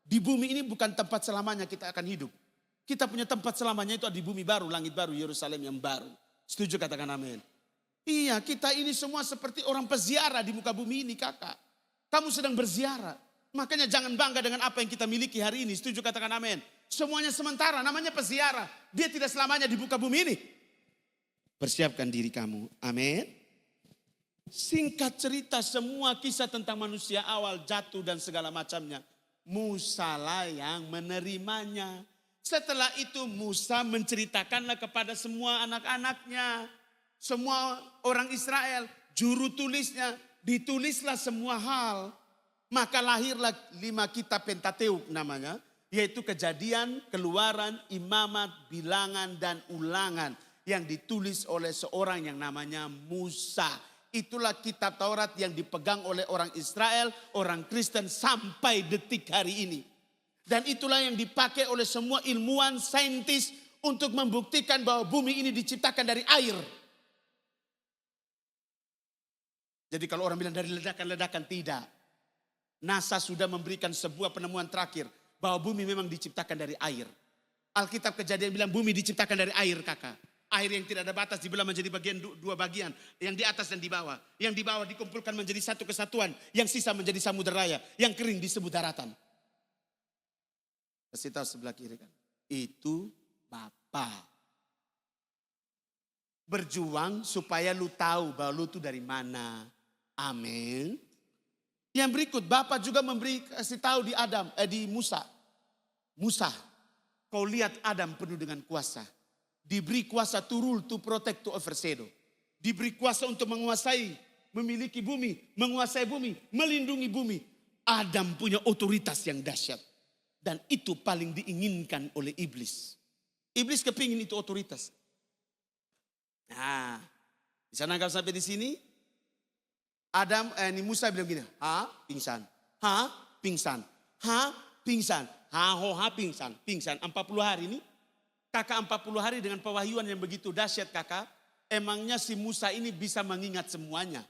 Di bumi ini bukan tempat selamanya kita akan hidup. Kita punya tempat selamanya itu ada di bumi baru, langit baru, Yerusalem yang baru. Setuju katakan amin. Iya, kita ini semua seperti orang peziarah di muka bumi ini, kakak. Kamu sedang berziarah. Makanya jangan bangga dengan apa yang kita miliki hari ini. Setuju katakan amin. Semuanya sementara, namanya peziarah. Dia tidak selamanya di muka bumi ini. Persiapkan diri kamu. Amin. Singkat cerita, semua kisah tentang manusia awal jatuh dan segala macamnya. Musa lah yang menerimanya. Setelah itu Musa menceritakanlah kepada semua anak-anaknya. Semua orang Israel, juru tulisnya, ditulislah semua hal. Maka lahirlah 5 kitab Pentateuk namanya. Yaitu Kejadian, Keluaran, Imamat, Bilangan, dan Ulangan. Yang ditulis oleh seorang yang namanya Musa. Itulah kitab Taurat yang dipegang oleh orang Israel, orang Kristen sampai detik hari ini. Dan itulah yang dipakai oleh semua ilmuwan, saintis untuk membuktikan bahwa bumi ini diciptakan dari air. Jadi kalau orang bilang dari ledakan-ledakan, tidak. NASA sudah memberikan sebuah penemuan terakhir bahwa bumi memang diciptakan dari air. Alkitab Kejadian bilang bumi diciptakan dari air, kakak. Air yang tidak ada batas dibelah menjadi dua bagian. Yang di atas dan di bawah. Yang di bawah dikumpulkan menjadi satu kesatuan. Yang sisa menjadi samudera raya. Yang kering disebut daratan. Kasih tahu sebelah kiri kan. Itu Bapa. Berjuang supaya lu tahu bahwa lu tuh dari mana. Amin. Yang berikut Bapa juga kasih tahu di Musa. Musa, kau lihat Adam penuh dengan kuasa. Diberi kuasa to rule, to protect, to overshadow. Diberi kuasa untuk menguasai, memiliki bumi, menguasai bumi, melindungi bumi. Adam punya otoritas yang dahsyat. Dan itu paling diinginkan oleh iblis. Iblis kepingin itu otoritas. Nah, bisa nangkap sampai di sini? Ini Musa bilang gini, pingsan, pingsan, pingsan, pingsan, pingsan. 40 hari ini. Kakak 40 hari dengan pewahyuan yang begitu dahsyat kakak. Emangnya si Musa ini bisa mengingat semuanya.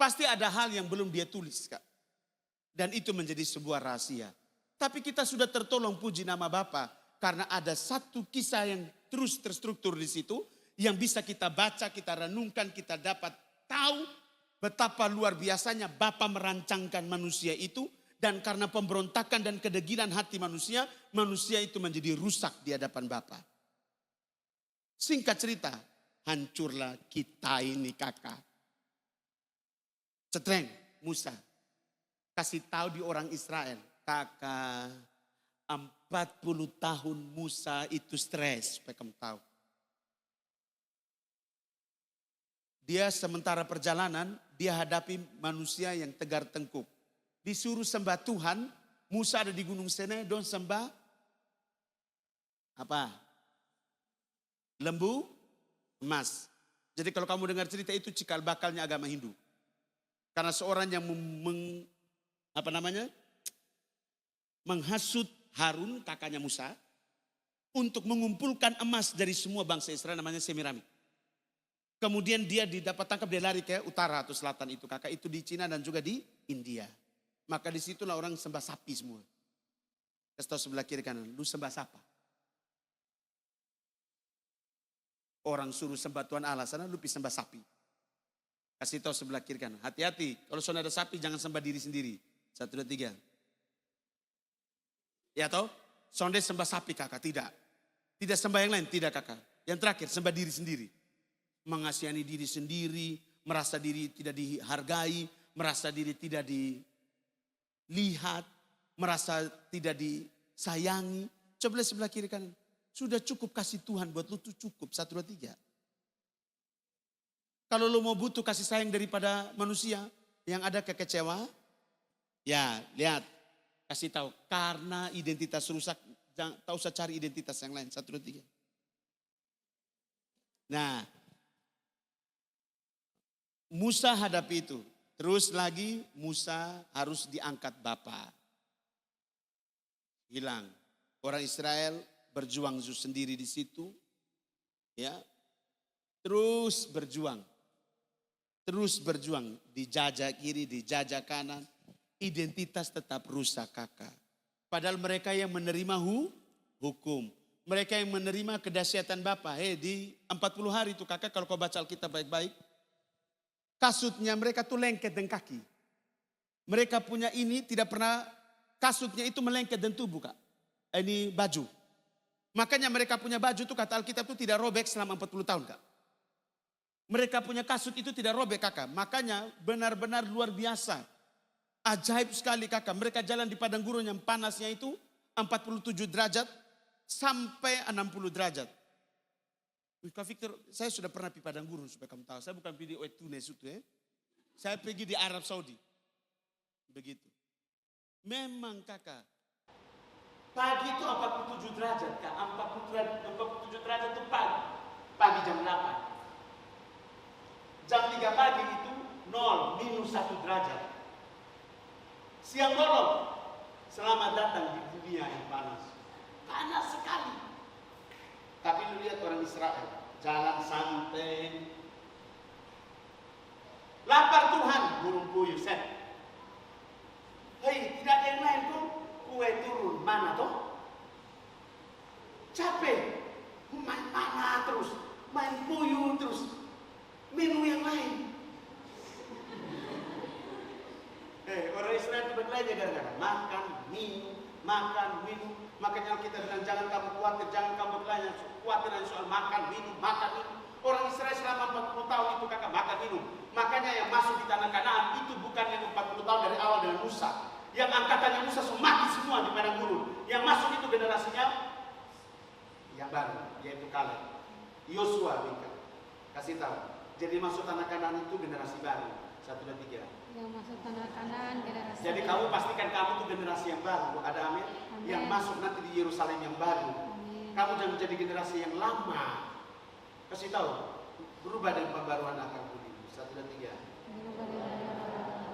Pasti ada hal yang belum dia tulis kak. Dan itu menjadi sebuah rahasia. Tapi kita sudah tertolong puji nama Bapa. Karena ada satu kisah yang terus terstruktur di situ. Yang bisa kita baca, kita renungkan, kita dapat tahu. Betapa luar biasanya Bapa merancangkan manusia itu. Dan karena pemberontakan dan kedegilan hati manusia itu menjadi rusak di hadapan Bapa. Singkat cerita, hancurlah kita ini kakak. Cetreng, Musa. Kasih tahu di orang Israel, kakak 40 tahun Musa itu stres, supaya kamu tahu. Dia sementara perjalanan, dia hadapi manusia yang tegar tengkuk. Disuruh sembah Tuhan, Musa ada di Gunung Sinai, don sembah apa? Lembu emas. Jadi kalau kamu dengar cerita itu cikal bakalnya agama Hindu. Karena seorang yang menghasut Harun, kakaknya Musa, untuk mengumpulkan emas dari semua bangsa Israel, namanya Semiramis. Kemudian dia dapat tangkap, dia lari ke utara atau selatan itu kakak, itu di Cina dan juga di India. Maka disitulah orang sembah sapi semua. Kasih tahu sebelah kiri kanan, lu sembah siapa? Orang suruh sembah Tuhan Allah, sana lu sembah sapi. Kasih tahu sebelah kiri kanan, hati-hati. Kalau sudah ada sapi jangan sembah diri sendiri. 1, 2, 3. Ya toh? Sonde sembah sapi kakak, tidak. Tidak sembah yang lain, tidak kakak. Yang terakhir sembah diri sendiri. Mengasihani diri sendiri, merasa diri tidak dihargai, merasa diri tidak dilihat, merasa tidak disayangi. Coba lihat sebelah kiri kanan. Sudah cukup kasih Tuhan buat lu tuh cukup. 1, 2, 3. Kalau lu mau butuh kasih sayang daripada manusia yang ada kekecewa, ya lihat. Kasih tahu, karena identitas rusak, jangan tak usah cari identitas yang lain. 1, 2, 3. Nah, Musa hadapi itu. Terus lagi Musa harus diangkat bapa. Hilang. Orang Israel berjuang sendiri di situ. Ya. Terus berjuang. Terus berjuang. Dijajah kiri, dijajah kanan. Identitas tetap rusak kakak. Padahal mereka yang menerima hukum. Mereka yang menerima kedahsyatan Bapa. Di 40 hari itu kakak kalau kau baca Alkitab baik-baik. Kasutnya mereka tuh lengket dengan kaki. Mereka punya ini tidak pernah kasutnya itu melengket dan tubuh kak. Ini baju. Makanya mereka punya baju itu kata Alkitab itu tidak robek selama 40 tahun kak. Mereka punya kasut itu tidak robek kakak. Makanya benar-benar luar biasa. Ajaib sekali kakak. Mereka jalan di padang gurun yang panasnya itu 47 derajat sampai 60 derajat. Kak Victor, saya sudah pernah di padang gurun supaya kamu tahu. Saya bukan pergi di Tunis itu ya. Saya pergi di Arab Saudi. Begitu. Memang kakak. Pagi itu 47 derajat kak. 47 derajat itu pagi. Pagi jam 8. Jam 3 pagi itu 0, -1 derajat. Siang bolong. Selamat datang di dunia yang panas. Panas sekali. Tapi lu lihat orang Israel, jalan santai. Lapar Tuhan, burung puyuh set. Hei, tidak ada yang lain tuh. Kue turun, mana tuh? Capek, main mana terus, main puyuh terus, minum yang lain. Orang Israel itu berkelahi gara-gara makan, minum. Makanya kita bilang jangan kamu khawatir, jangan kamu berkelahi khawatir soal makan, minum. Orang Israel selama 40 tahun itu kakak makan, minum. Makanya yang masuk di tanah Kanaan itu bukan yang 40 tahun dari awal dengan Musa. Yang angkatannya Musa mati semua di padang gurun. Yang masuk itu generasinya yang baru, yaitu Kaleb, Yosua, Mika. Kasih tahu. Jadi masuk tanah Kanaan itu generasi baru. 1, 2, 3. Yang masuk tanah Kanaan generasi. Jadi kamu pastikan kamu itu generasi yang baru. Ada amin? Yang masuk nanti di Yerusalem yang baru. Amin. Kamu jangan jadi generasi yang lama. Kasih tahu. Berubah dengan pembaruan akal budi. 1, 2, 3.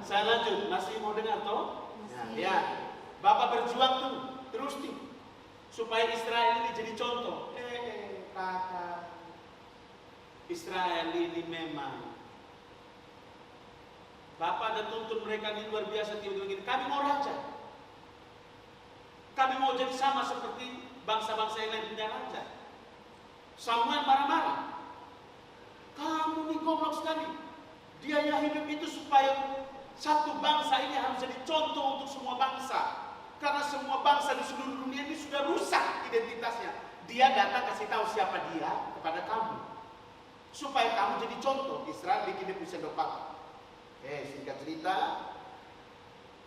Saya lanjut. Masih mau dengar toh? Nah, ya. Bapak berjuang tuh. Terus nih. Supaya Israel ini jadi contoh. Kakak. Israel ini memang. Bapak ada tuntun mereka ini luar biasa tiba-tiba begini. Kami mau raja. Kami mau jadi sama seperti bangsa-bangsa yang lain punya raja. Samuel marah-marah. Kamu nih goblok sekali. Dia yang hidup itu supaya satu bangsa ini harus jadi contoh untuk semua bangsa. Karena semua bangsa di seluruh dunia ini sudah rusak identitasnya. Dia datang kasih tahu siapa dia kepada kamu. Supaya kamu jadi contoh. Israel bikin dia punya sendok paku. Singkat cerita,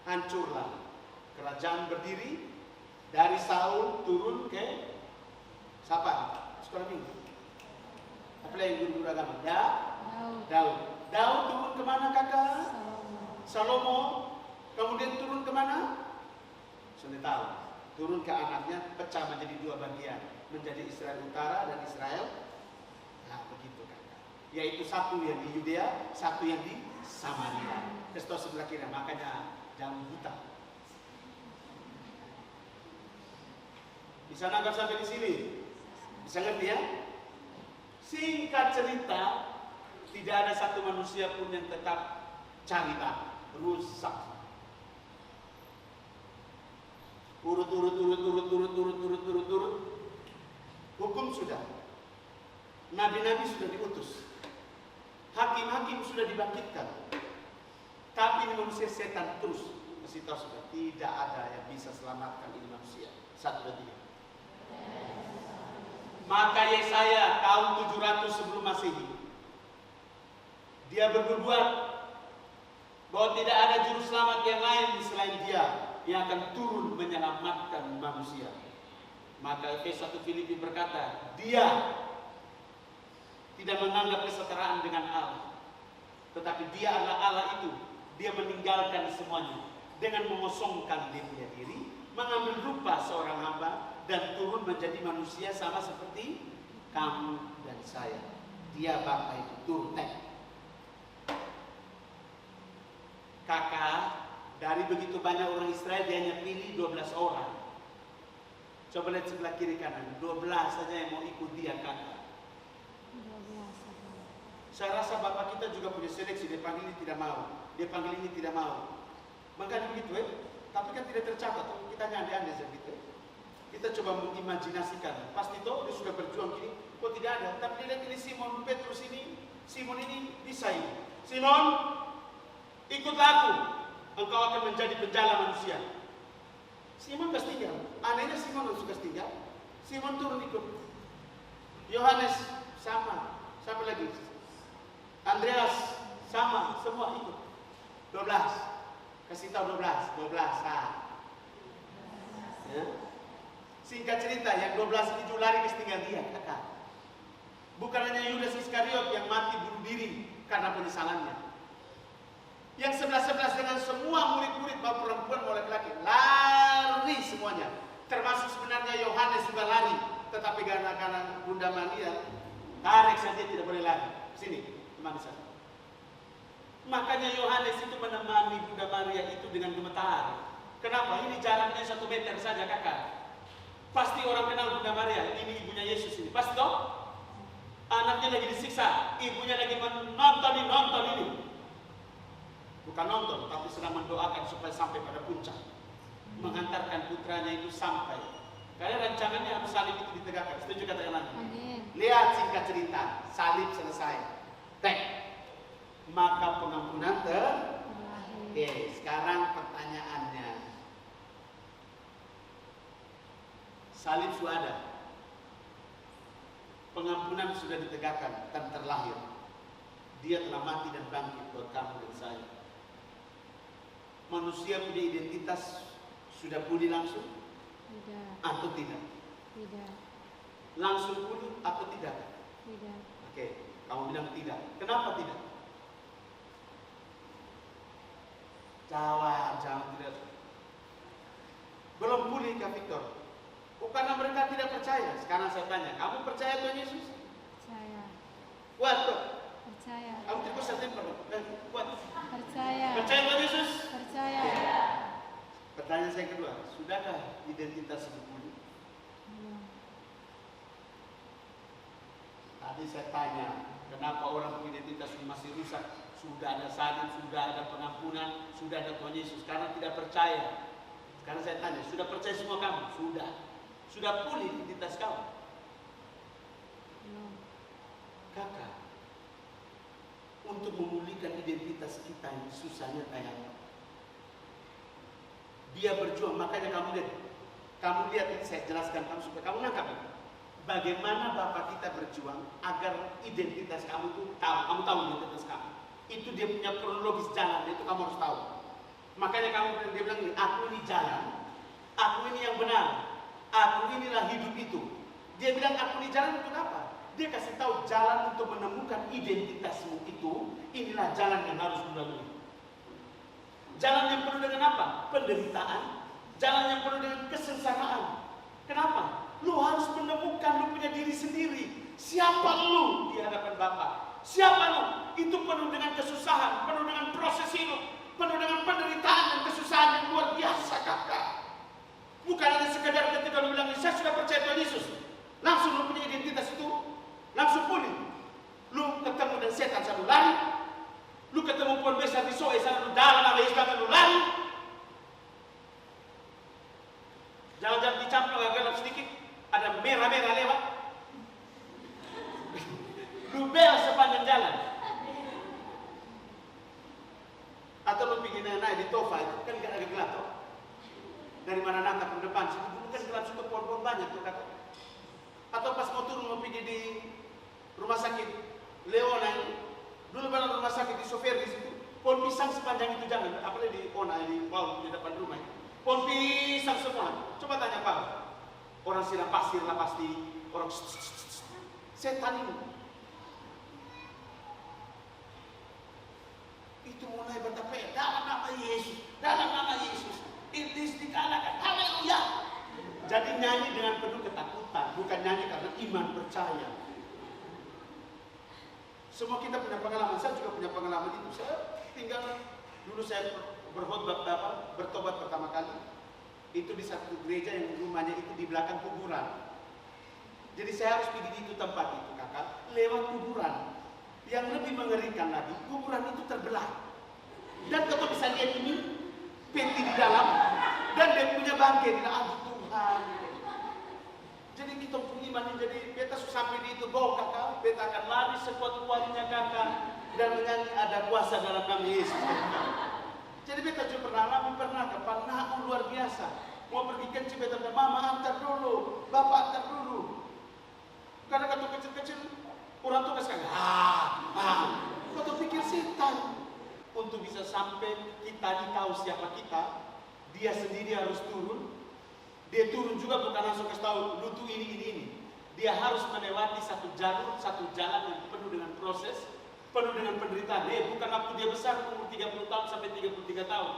hancurlah kerajaan berdiri dari Saul turun ke siapa? Sekolah minggu. Apa yang guru-guru agama? Daud turun kemana kakak? Salomo. Kemudian turun kemana? Sudah tahu. Turun ke anaknya, pecah menjadi 2 bagian, menjadi Israel Utara dan Israel. Nah begitu kakak. Yaitu satu yang di Yudea, satu yang di Samaria. Kristus sebelah kiri, makanya jangan buta. Bisa nangkap sampai di sini? Bisa ngerti ya? Singkat cerita, tidak ada satu manusia pun yang tetap cari tahu, rusak. Urut. Hukum sudah. Nabi-nabi sudah diutus. Hakim-hakim sudah dibangkitkan. Tapi ini manusia setan terus. Kasih tahu sudah, tidak ada yang bisa selamatkan ini manusia. 1, 2, 3. Maka Yesaya tahun 700 sebelum Masehi, dia bernubuat bahwa tidak ada juru selamat yang lain selain dia yang akan turun menyelamatkan manusia. Maka Efesus 1 Filipi berkata, dia tidak menganggap kesetaraan dengan Allah, tetapi dia adalah Allah itu. Dia meninggalkan semuanya, dengan mengosongkan dia punya diri, mengambil rupa seorang hamba dan turun menjadi manusia sama seperti kamu dan saya. Dia Bapa itu turun. Kakak, dari begitu banyak orang Israel dia hanya pilih 12 orang. Coba lihat sebelah kiri kanan, 12 saja yang mau ikut dia kakak. 12. Saya rasa Bapak kita juga punya seleksi, dia panggil ini tidak mau, dia panggil ini tidak mau. Makanya begitu tapi kan tidak tercatat, kita nyanda-nyanda seperti itu. Kita coba mengimajinasikan, pasti toh dia sudah berjuang gini, kok tidak ada. Tapi dia lihat ini Simon Petrus ini, Simon ini bisa ini. Simon, ikutlah aku, engkau akan menjadi penjala manusia. Simon kasih tinggal, anehnya Simon langsung kasih tinggal. Simon turun ikut. Yohanes sama, siapa lagi? Andreas sama, semua ikut. 12, kasih tahu 12. Ya. Singkat cerita, yang 12 ini juga lari ke tinggal dia, kakak. Bukan hanya Yudas Iskariot yang mati bunuh diri karena penyesalannya. Yang 11 dengan semua murid-murid, bapak perempuan maupun laki-laki, lari semuanya. Termasuk sebenarnya Yohanes juga lari, tetapi karena Bunda Maria tarik saja tidak boleh lari. Sini, temani saya. Makanya Yohanes itu menemani Bunda Maria itu dengan gemetar. Kenapa? Ini jaraknya 1 meter saja kakak. Pasti orang kenal Bunda Maria, ini ibunya Yesus ini. Pasti toh? Anaknya lagi disiksa, ibunya lagi nonton ini. Bukan nonton, tapi sedang mendoakan supaya sampai pada puncak. Mengantarkan putranya itu sampai. Karena rancangannya harus salib itu ditegakkan. Setuju katakan amin. Lihat singkat cerita, salib selesai. Maka pengampunan Oke, sekarang pertanyaannya. Salib sudah ada. Pengampunan sudah ditegakkan dan terlahir. Dia telah mati dan bangkit buat kamu dan saya. Manusia punya identitas sudah pulih langsung? Tidak. Atau tidak? Tidak. Langsung pulih atau tidak? Tidak. Oke, kamu bilang tidak. Kenapa tidak? Jawab tidak. Belum pulih Kak Victor. Karena mereka tidak percaya. Sekarang saya tanya, kamu percaya Tuhan Yesus? Percaya. Kuat tuh. Percaya. Kamu terus saja kuat. Percaya. Percaya Tuhan Yesus? Percaya. Pertanyaan saya kedua, sudahkah identitas pulih? Tadi saya tanya, kenapa orang identitas masih rusak? Sudah ada salib, sudah ada pengampunan, sudah ada Tuhan Yesus. Karena tidak percaya. Sekarang saya tanya, sudah percaya semua kamu? Sudah. Sudah pulih identitas kamu? Kakak, untuk memulihkan identitas kita yang susahnya kayak apa? Dia berjuang, makanya kamu lihat ini saya jelaskan kamu supaya kamu nangkap. Bagaimana Bapak kita berjuang agar identitas kamu itu kamu tahu identitas kamu. Itu dia punya kronologis jalan, itu kamu harus tahu. Makanya dia bilang ini, aku ini jalan, aku ini yang benar, aku inilah hidup itu. Dia bilang aku ini jalan untuk apa? Dia kasih tahu jalan untuk menemukan identitasmu itu, inilah jalan yang harus dilalui. Jalan yang penuh dengan apa? Penderitaan. Jalan yang penuh dengan kesengsaraan. Kenapa? Lu harus menemukan lu punya diri sendiri. Siapa lu di hadapan Bapa? Siapa lu? Itu penuh dengan kesusahan, penuh dengan proses hidup, penuh dengan penderitaan dan kesusahan yang luar biasa kakak. Bukan hanya sekadar ketika lu bilang, saya sudah percaya Tuhan Yesus, langsung lu punya identitas itu, langsung pulih. Lu ketemu dan setan selalu lari. Lu ketemu pohon besar di soe selalu dalam ada Islam lu lari. Jangan-jangan dicampur agak gelap sedikit, ada merah-merah lewat. Lu bel sepanjang jalan. Atau lu pergi naik di Tofa itu kan gak ada gelap toh. Dari mana nangkap ke depan situ dulu kan gelap situ pohon-pohon banyak tuh kata. Atau pas mau turun mau pergi di rumah sakit Leona dulu pada rumah sakit di Sofer di situ pohon pisang sepanjang itu jalan, apalagi di Ona di Paul di depan rumah pohon pisang semua. Coba tanya Pak, orang siram pasir lah pasti orang setan ini. Itu mulai bertapa, dalam nama Yesus, dalam nama Yesus. Iblis dikalahkan, haleluya. Jadi nyanyi dengan penuh ketakutan, bukan nyanyi karena iman percaya. Semua kita punya pengalaman, saya juga punya pengalaman itu. Saya tinggal, dulu saya bertobat pertama kali. Itu di satu gereja yang rumahnya itu di belakang kuburan. Jadi saya harus pergi di itu tempat itu kakak, lewat kuburan. Yang lebih mengerikan lagi, kuburan itu terbelah. Dan kalau bisa lihat ini, peti di dalam, dan dia punya bangkai di dalam. Tuhan. Jadi kita punya iman, jadi beta sampai di itu, bawa kakak, beta akan lari sekuat-kuatnya kakak, dan menyanyi ada kuasa dalam nama Yesus. Jadi beta juga pernah luar biasa. Mau pergi kencing, beta bilang, mama antar dulu, bapak antar dulu. Karena kata kecil-kecil, orang tua sekali, kau pikir setan. Untuk bisa sampai kita tahu siapa kita, dia sendiri harus turun. Dia turun juga bukan langsung kasih tahu, lu tuh ini. Dia harus melewati satu jalur, satu jalan yang penuh dengan proses, penuh dengan penderitaan. Bukan waktu dia besar, umur 30 tahun sampai 33 tahun.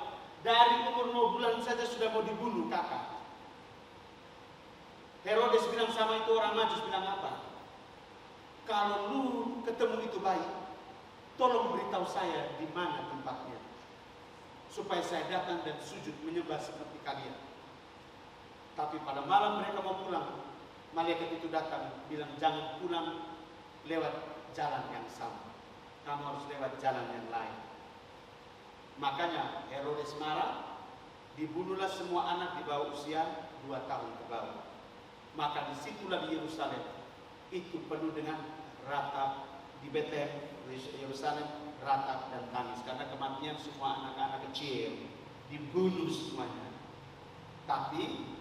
Dari umur 0 bulan saja sudah mau dibunuh kakak. Herodes bilang sama itu orang Majus, bilang apa? Kalau lu ketemu itu bayi, tolong beritahu saya di mana tempatnya, supaya saya datang dan sujud menyembah seperti kalian. Tapi pada malam mereka mau pulang, malaikat itu datang bilang jangan pulang lewat jalan yang sama, kamu harus lewat jalan yang lain. Makanya Herodes marah, dibunuhlah semua anak di bawah usia 2 tahun ke bawah. Maka disitulah di Yerusalem itu penuh dengan ratap, di Betlehem Yerusalem ratap dan tangis karena kematian semua anak-anak kecil, dibunuh semuanya. Tapi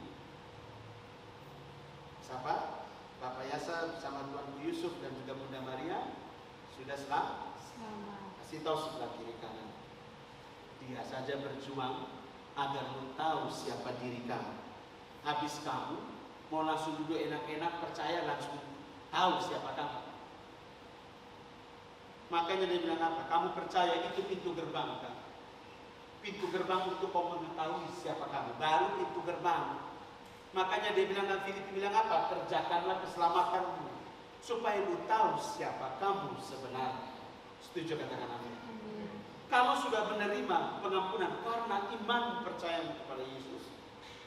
siapa? Bapak Yasa sama Tuan Yusuf dan juga Bunda Maria sudah selamat. Kasih tahu sebelah kiri kanan. Dia saja berjuang agar lu tahu siapa diri kamu. Habis kamu mau langsung duduk enak-enak, percaya langsung tahu siapa kamu. Makanya dia bilang apa? Kamu percaya itu pintu gerbang kan? Pintu gerbang untuk kau mengetahui siapa kamu. Baru pintu gerbang. Makanya dia bilang, Filipi bilang apa? Kerjakanlah keselamatanmu supaya lu tahu siapa kamu sebenarnya. Setuju katakan amin. Kamu sudah menerima pengampunan karena iman percayamu kepada Yesus.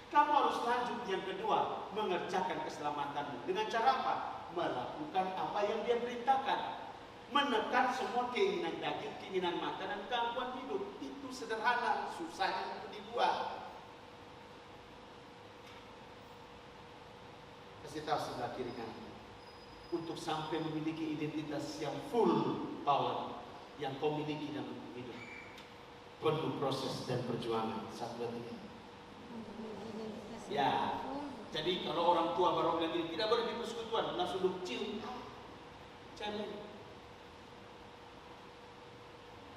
Kamu harus lanjut yang kedua, mengerjakan keselamatanmu. Dengan cara apa? Melakukan apa yang dia perintahkan. Menekan semua keinginan daging, keinginan mata, dan gangguan hidup. Itu sederhana, susahnya untuk dibuat. Kasih tahu sebelah kiri kanan. Untuk sampai memiliki identitas yang full power yang kau miliki dalam hidup, perlu proses dan perjuangan. 1, 2, 3. Ya, jadi kalau orang tua baru bilang ini tidak boleh di persekutuan, langsung lu cium. Jangan.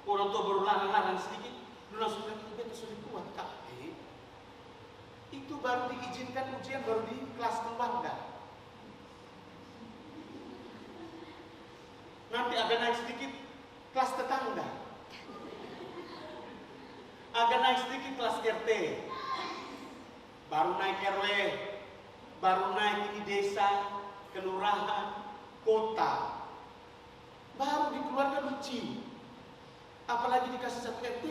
Orang tua baru larang sedikit, lu langsung bilang itu beta sudah kuat kak. Itu baru diizinkan ujian baru di kelas keluarga. Nanti agak naik sedikit kelas tetangga, agak naik sedikit kelas RT, baru naik RW, baru naik ini desa, kelurahan, kota, baru dikeluarkan lu cium. Apalagi dikasih 1 RT,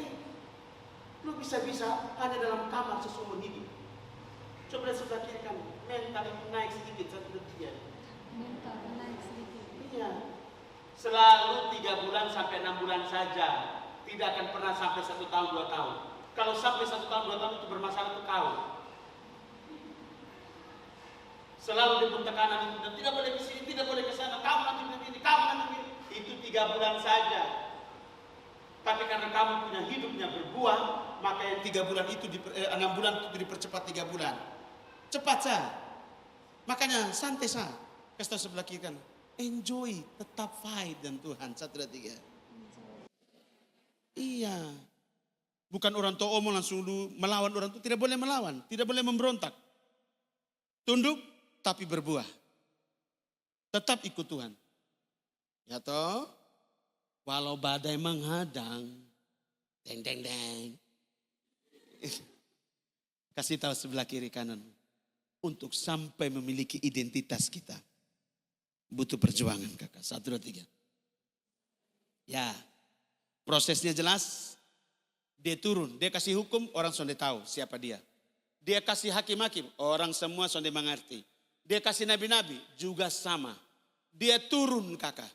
lu bisa-bisa hanya dalam kamar seumur hidup. Coba sebelah kiri kamu, mental itu naik sedikit 1, 2, 3. Mental naik sedikit. Iya. Selalu 3 bulan sampai 6 bulan saja. Tidak akan pernah sampai 1 tahun 2 tahun. Kalau sampai 1 tahun 2 tahun itu bermasalah untuk kau. Selalu diberi tekanan itu, dan tidak boleh ke sini, tidak boleh ke sana. Kamu nanti begini, kamu nanti begini. Itu 3 bulan saja. Tapi karena kamu punya hidupnya berbuah, maka yang 3 bulan itu 6 bulan itu dipercepat 3 bulan. Cepat sah. Makanya santai sah. Kasih tahu sebelah kiri kan. Enjoy, tetap fight dan Tuhan. 1, 2, 3. Iya. Bukan orang tua omong langsung lu melawan orang tua. Tidak boleh melawan, tidak boleh memberontak. Tunduk tapi berbuah. Tetap ikut Tuhan. Ya toh? Walau badai menghadang, Deng, deng, deng. Kasih tahu sebelah kiri kanan. Untuk sampai memiliki identitas kita. Butuh perjuangan kakak. 1, 2, 3. Ya. Prosesnya jelas. Dia turun. Dia kasih hukum. Orang sudah tahu siapa dia. Dia kasih hakim-hakim. Orang semua sudah mengerti. Dia kasih nabi-nabi. Juga sama. Dia turun kakak.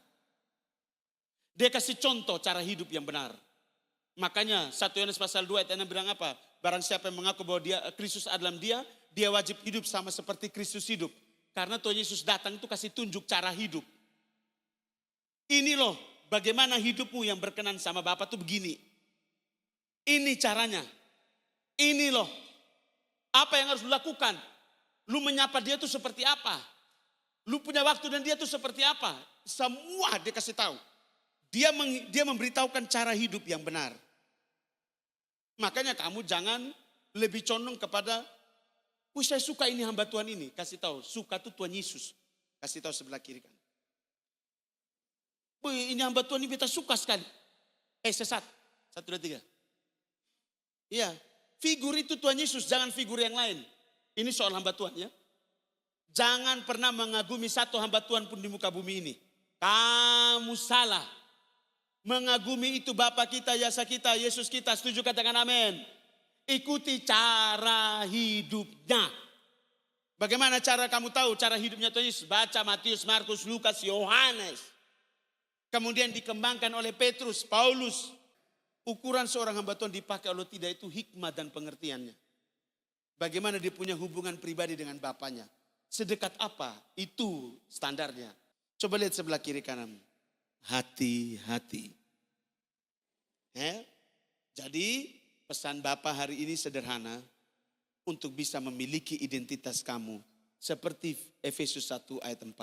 Dia kasih contoh cara hidup yang benar. Makanya 1 Yohanes pasal 2 ayat 6 bilang apa? Barang siapa yang mengaku bahwa dia Kristus adalah dia wajib hidup sama seperti Kristus hidup. Karena Tuhan Yesus datang itu kasih tunjuk cara hidup. Ini loh bagaimana hidupmu yang berkenan sama Bapa tuh begini. Ini caranya. Ini loh. Apa yang harus lu lakukan? Lu menyapa dia tuh seperti apa? Lu punya waktu dan dia tuh seperti apa? Semua dia kasih tahu. Dia memberitahukan cara hidup yang benar. Makanya kamu jangan lebih condong kepada, saya suka ini hamba Tuhan ini. Kasih tahu, suka tuh Tuhan Yesus. Kasih tahu sebelah kiri kan. Ini hamba Tuhan ini beta suka sekali. Sesat. 1, 2, 3. Iya, figur itu Tuhan Yesus, jangan figur yang lain. Ini soal hamba Tuhan ya. Jangan pernah mengagumi satu hamba Tuhan pun di muka bumi ini. Kamu salah. Mengagumi itu Bapa kita, Yasa kita, Yesus kita. Setuju katakan amin. Ikuti cara hidupnya. Bagaimana cara kamu tahu cara hidupnya Tuhan Yesus? Baca Matius, Markus, Lukas, Yohanes. Kemudian dikembangkan oleh Petrus, Paulus. Ukuran seorang hamba Tuhan dipakai oleh tidak itu hikmat dan pengertiannya. Bagaimana dia punya hubungan pribadi dengan Bapaknya. Sedekat apa? Itu standarnya. Coba lihat sebelah kiri kanan. Hati-hati. Jadi pesan Bapa hari ini sederhana. Untuk bisa memiliki identitas kamu. Seperti Efesus 1 ayat 4.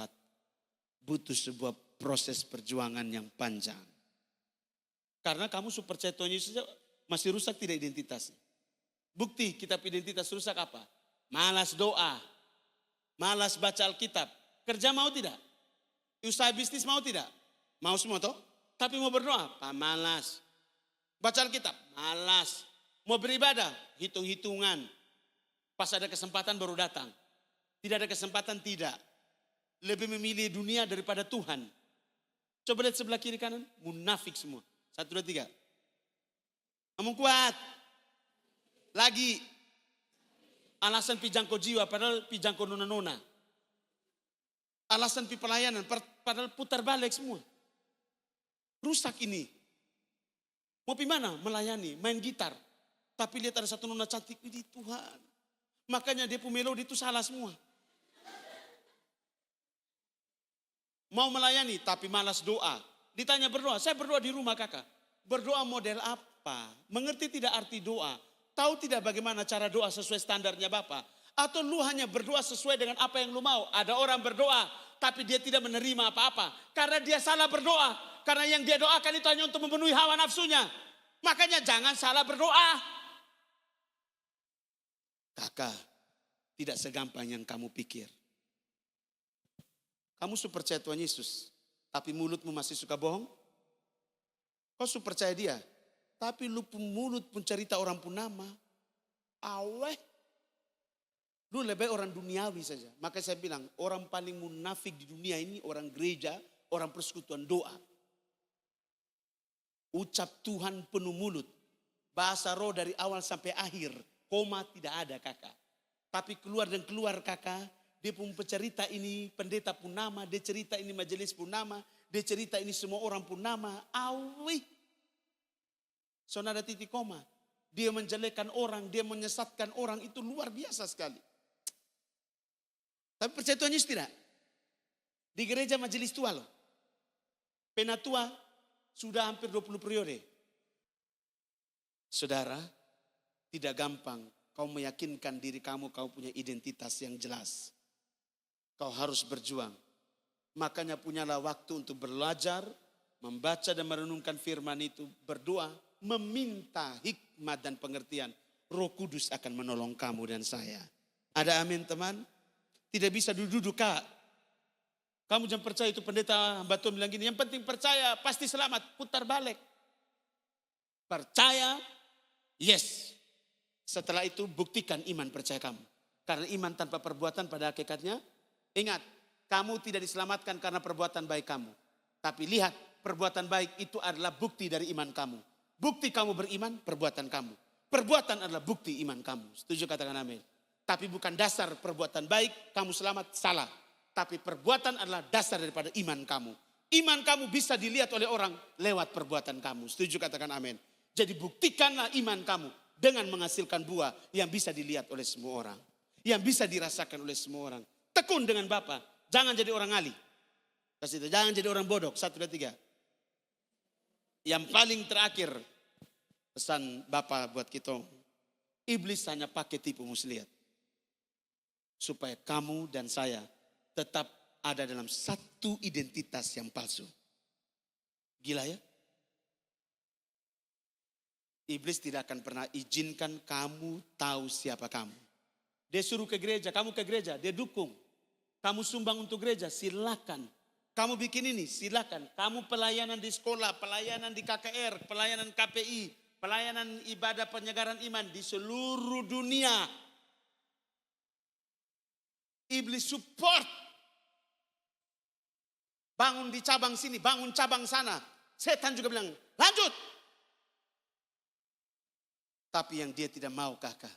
Butuh sebuah proses perjuangan yang panjang. Karena kamu super percaya Tuhan Yesus masih rusak tidak identitasnya. Bukti kitab identitas rusak apa? Malas doa. Malas baca Alkitab. Kerja mau tidak? Usaha bisnis mau tidak? Mau semua toh? Tapi mau berdoa? Malas. Baca Alkitab? Malas. Mau beribadah? Hitung-hitungan. Pas ada kesempatan baru datang. Tidak ada kesempatan tidak. Lebih memilih dunia daripada Tuhan. Coba lihat sebelah kiri kanan. Munafik semua. 1, 2, 3. Ngomong kuat. Lagi. Alasan pijangko jiwa padahal pijangko nona-nona. Alasan pi pelayanan padahal putar balik semua. Rusak ini. Mau pi mana? Melayani, main gitar. Tapi lihat ada satu nona cantik, ini Tuhan. Makanya dia punya melodi itu salah semua. Mau melayani tapi malas doa. Ditanya berdoa, saya berdoa di rumah kakak. Berdoa model apa? Mengerti tidak arti doa? Tahu tidak bagaimana cara doa sesuai standarnya Bapak? Atau lu hanya berdoa sesuai dengan apa yang lu mau? Ada orang berdoa tapi dia tidak menerima apa-apa. Karena dia salah berdoa. Karena yang dia doakan itu hanya untuk memenuhi hawa nafsunya. Makanya jangan salah berdoa. Kakak, tidak segampang yang kamu pikir. Kamu super percaya Tuhan Yesus, tapi mulutmu masih suka bohong? Kau super percaya dia, tapi lu pun mulut pun cerita orang pun nama. Aweh. Lu lebih orang duniawi saja. Maka saya bilang, orang paling munafik di dunia ini orang gereja, orang persekutuan doa. Ucap Tuhan penuh mulut. Bahasa roh dari awal sampai akhir. Koma tidak ada kakak. Tapi keluar dan keluar kakak. Dia pun pencerita ini pendeta pun nama. Dia cerita ini majelis pun nama. Dia cerita ini semua orang pun nama. Awi. Saudara titik koma. Dia menjelekkan orang. Dia menyesatkan orang. Itu luar biasa sekali. Tapi percaya Tuhan Yesus tidak? Di gereja majelis tua loh. Penatua sudah hampir 20 periode. Saudara, tidak gampang kau meyakinkan diri kamu kau punya identitas yang jelas. Kau harus berjuang. Makanya punyalah waktu untuk belajar, membaca dan merenungkan firman itu, berdoa, meminta hikmat dan pengertian. Roh Kudus akan menolong kamu dan saya. Ada amin teman? Tidak bisa duduk-duduk kak. Kamu jangan percaya itu pendeta hamba Tuhan bilang gini. Yang penting percaya pasti selamat. Putar balik. Percaya, yes. Setelah itu buktikan iman percaya kamu. Karena iman tanpa perbuatan pada hakikatnya, ingat, kamu tidak diselamatkan karena perbuatan baik kamu. Tapi lihat, perbuatan baik itu adalah bukti dari iman kamu. Bukti kamu beriman, perbuatan kamu. Perbuatan adalah bukti iman kamu. Setuju, katakan amin. Tapi bukan dasar perbuatan baik, kamu selamat, salah. Tapi perbuatan adalah dasar daripada iman kamu. Iman kamu bisa dilihat oleh orang lewat perbuatan kamu. Setuju, katakan amin. Jadi buktikanlah iman kamu dengan menghasilkan buah yang bisa dilihat oleh semua orang. Yang bisa dirasakan oleh semua orang. Tekun dengan Bapa. Jangan jadi orang ali. Jangan jadi orang bodoh. 1, 2, 3. Yang paling terakhir. Pesan Bapa buat kita. Iblis hanya pakai tipu muslihat. Supaya kamu dan saya tetap ada dalam satu identitas yang palsu. Gila ya? Iblis tidak akan pernah izinkan kamu tahu siapa kamu. Dia suruh ke gereja, kamu ke gereja, dia dukung. Kamu sumbang untuk gereja, silakan. Kamu bikin ini, silakan. Kamu pelayanan di sekolah, pelayanan di KKR, pelayanan KPI, pelayanan ibadah penyegaran iman di seluruh dunia. Iblis support. Bangun di cabang sini, bangun cabang sana. Setan juga bilang, lanjut. Tapi yang dia tidak mau, kakak.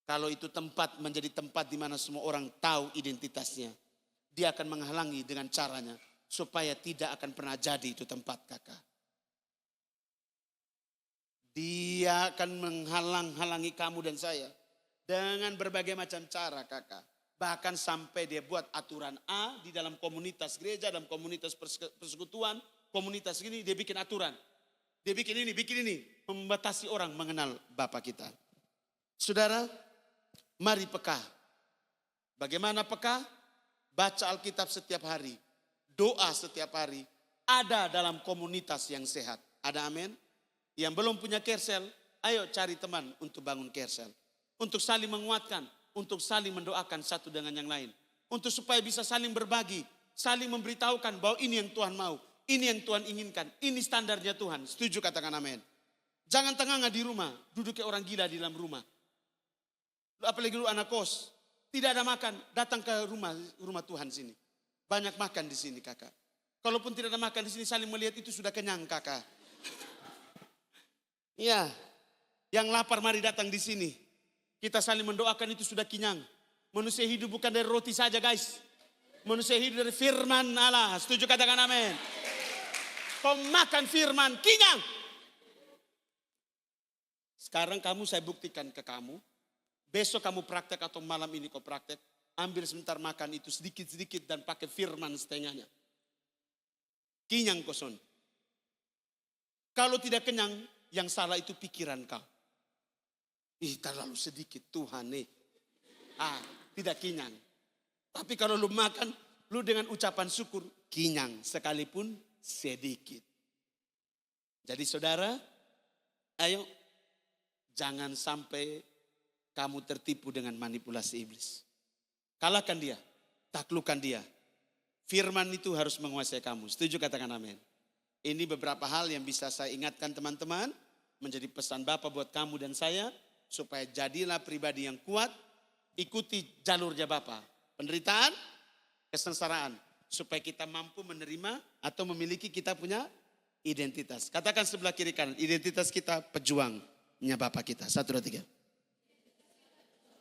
Kalau itu tempat menjadi tempat di mana semua orang tahu identitasnya. Dia akan menghalangi dengan caranya. Supaya tidak akan pernah jadi itu tempat, kakak. Dia akan menghalang-halangi kamu dan saya. Dengan berbagai macam cara, kakak. Bahkan sampai dia buat aturan A di dalam komunitas gereja, dalam komunitas persekutuan. Komunitas ini dia bikin aturan. Dia bikin ini. Membatasi orang mengenal Bapa kita. Saudara, mari peka. Bagaimana peka? Baca Alkitab setiap hari. Doa setiap hari. Ada dalam komunitas yang sehat. Ada amin? Yang belum punya Kersel, ayo cari teman untuk bangun Kersel. Untuk saling menguatkan. Untuk saling mendoakan satu dengan yang lain. Untuk supaya bisa saling berbagi. Saling memberitahukan bahwa ini yang Tuhan mau. Ini yang Tuhan inginkan. Ini standarnya Tuhan. Setuju, katakan amin. Jangan tengah-tengah di rumah. Duduk kayak orang gila di dalam rumah. Apalagi lu anak kos. Tidak ada makan. Datang ke rumah Tuhan sini. Banyak makan di sini, kakak. Kalaupun tidak ada makan di sini, saling melihat itu sudah kenyang, kakak. Iya. Yang lapar mari datang di sini. Kita saling mendoakan itu sudah kenyang. Manusia hidup bukan dari roti saja, guys. Manusia hidup dari firman Allah. Setuju, katakan amin. Kau makan firman, kenyang. Sekarang saya buktikan ke kamu. Besok kamu praktek atau malam ini kau praktek. Ambil sebentar makan itu sedikit-sedikit dan pakai firman setengahnya. Kenyang koson. Kalau tidak kenyang, yang salah itu pikiran kau. Terlalu sedikit Tuhan nih. Tidak kenyang. Tapi kalau lu makan, lu dengan ucapan syukur, kenyang sekalipun sedikit. Jadi saudara, ayo jangan sampai kamu tertipu dengan manipulasi iblis. Kalahkan dia, taklukkan dia. Firman itu harus menguasai kamu. Setuju, katakan amin. Ini beberapa hal yang bisa saya ingatkan teman-teman. Menjadi pesan Bapa buat kamu dan saya. Supaya jadilah pribadi yang kuat. Ikuti jalurnya Bapa. Penderitaan, kesengsaraan. Supaya kita mampu menerima atau memiliki kita punya identitas. Katakan sebelah kiri kanan. Identitas kita pejuangnya Bapa kita. 1, 2, 3.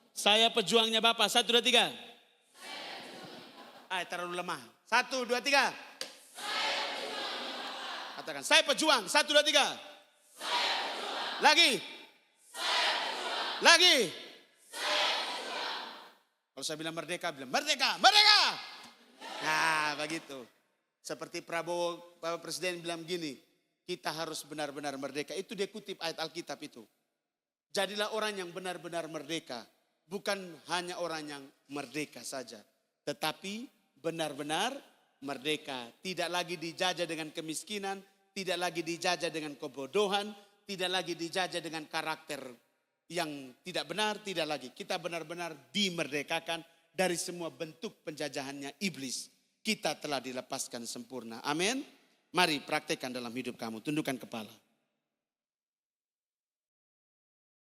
Saya pejuangnya Bapa. 1, 2, 3. Terlalu lemah. 1, 2, 3. Katakan, saya pejuang. 1, 2, 3. Lagi. Lagi. Kalau saya bilang merdeka, bilang merdeka, merdeka. Nah, begitu. Seperti Prabowo, Bapak Presiden bilang gini, kita harus benar-benar merdeka. Itu dia kutip ayat Alkitab itu. Jadilah orang yang benar-benar merdeka. Bukan hanya orang yang merdeka saja. Tetapi benar-benar merdeka. Tidak lagi dijajah dengan kemiskinan. Tidak lagi dijajah dengan kebodohan. Tidak lagi dijajah dengan karakter yang tidak benar. Tidak lagi. Kita benar-benar dimerdekakan dari semua bentuk penjajahannya iblis. Kita telah dilepaskan sempurna. Amin. Mari praktekkan dalam hidup kamu. Tundukkan kepala.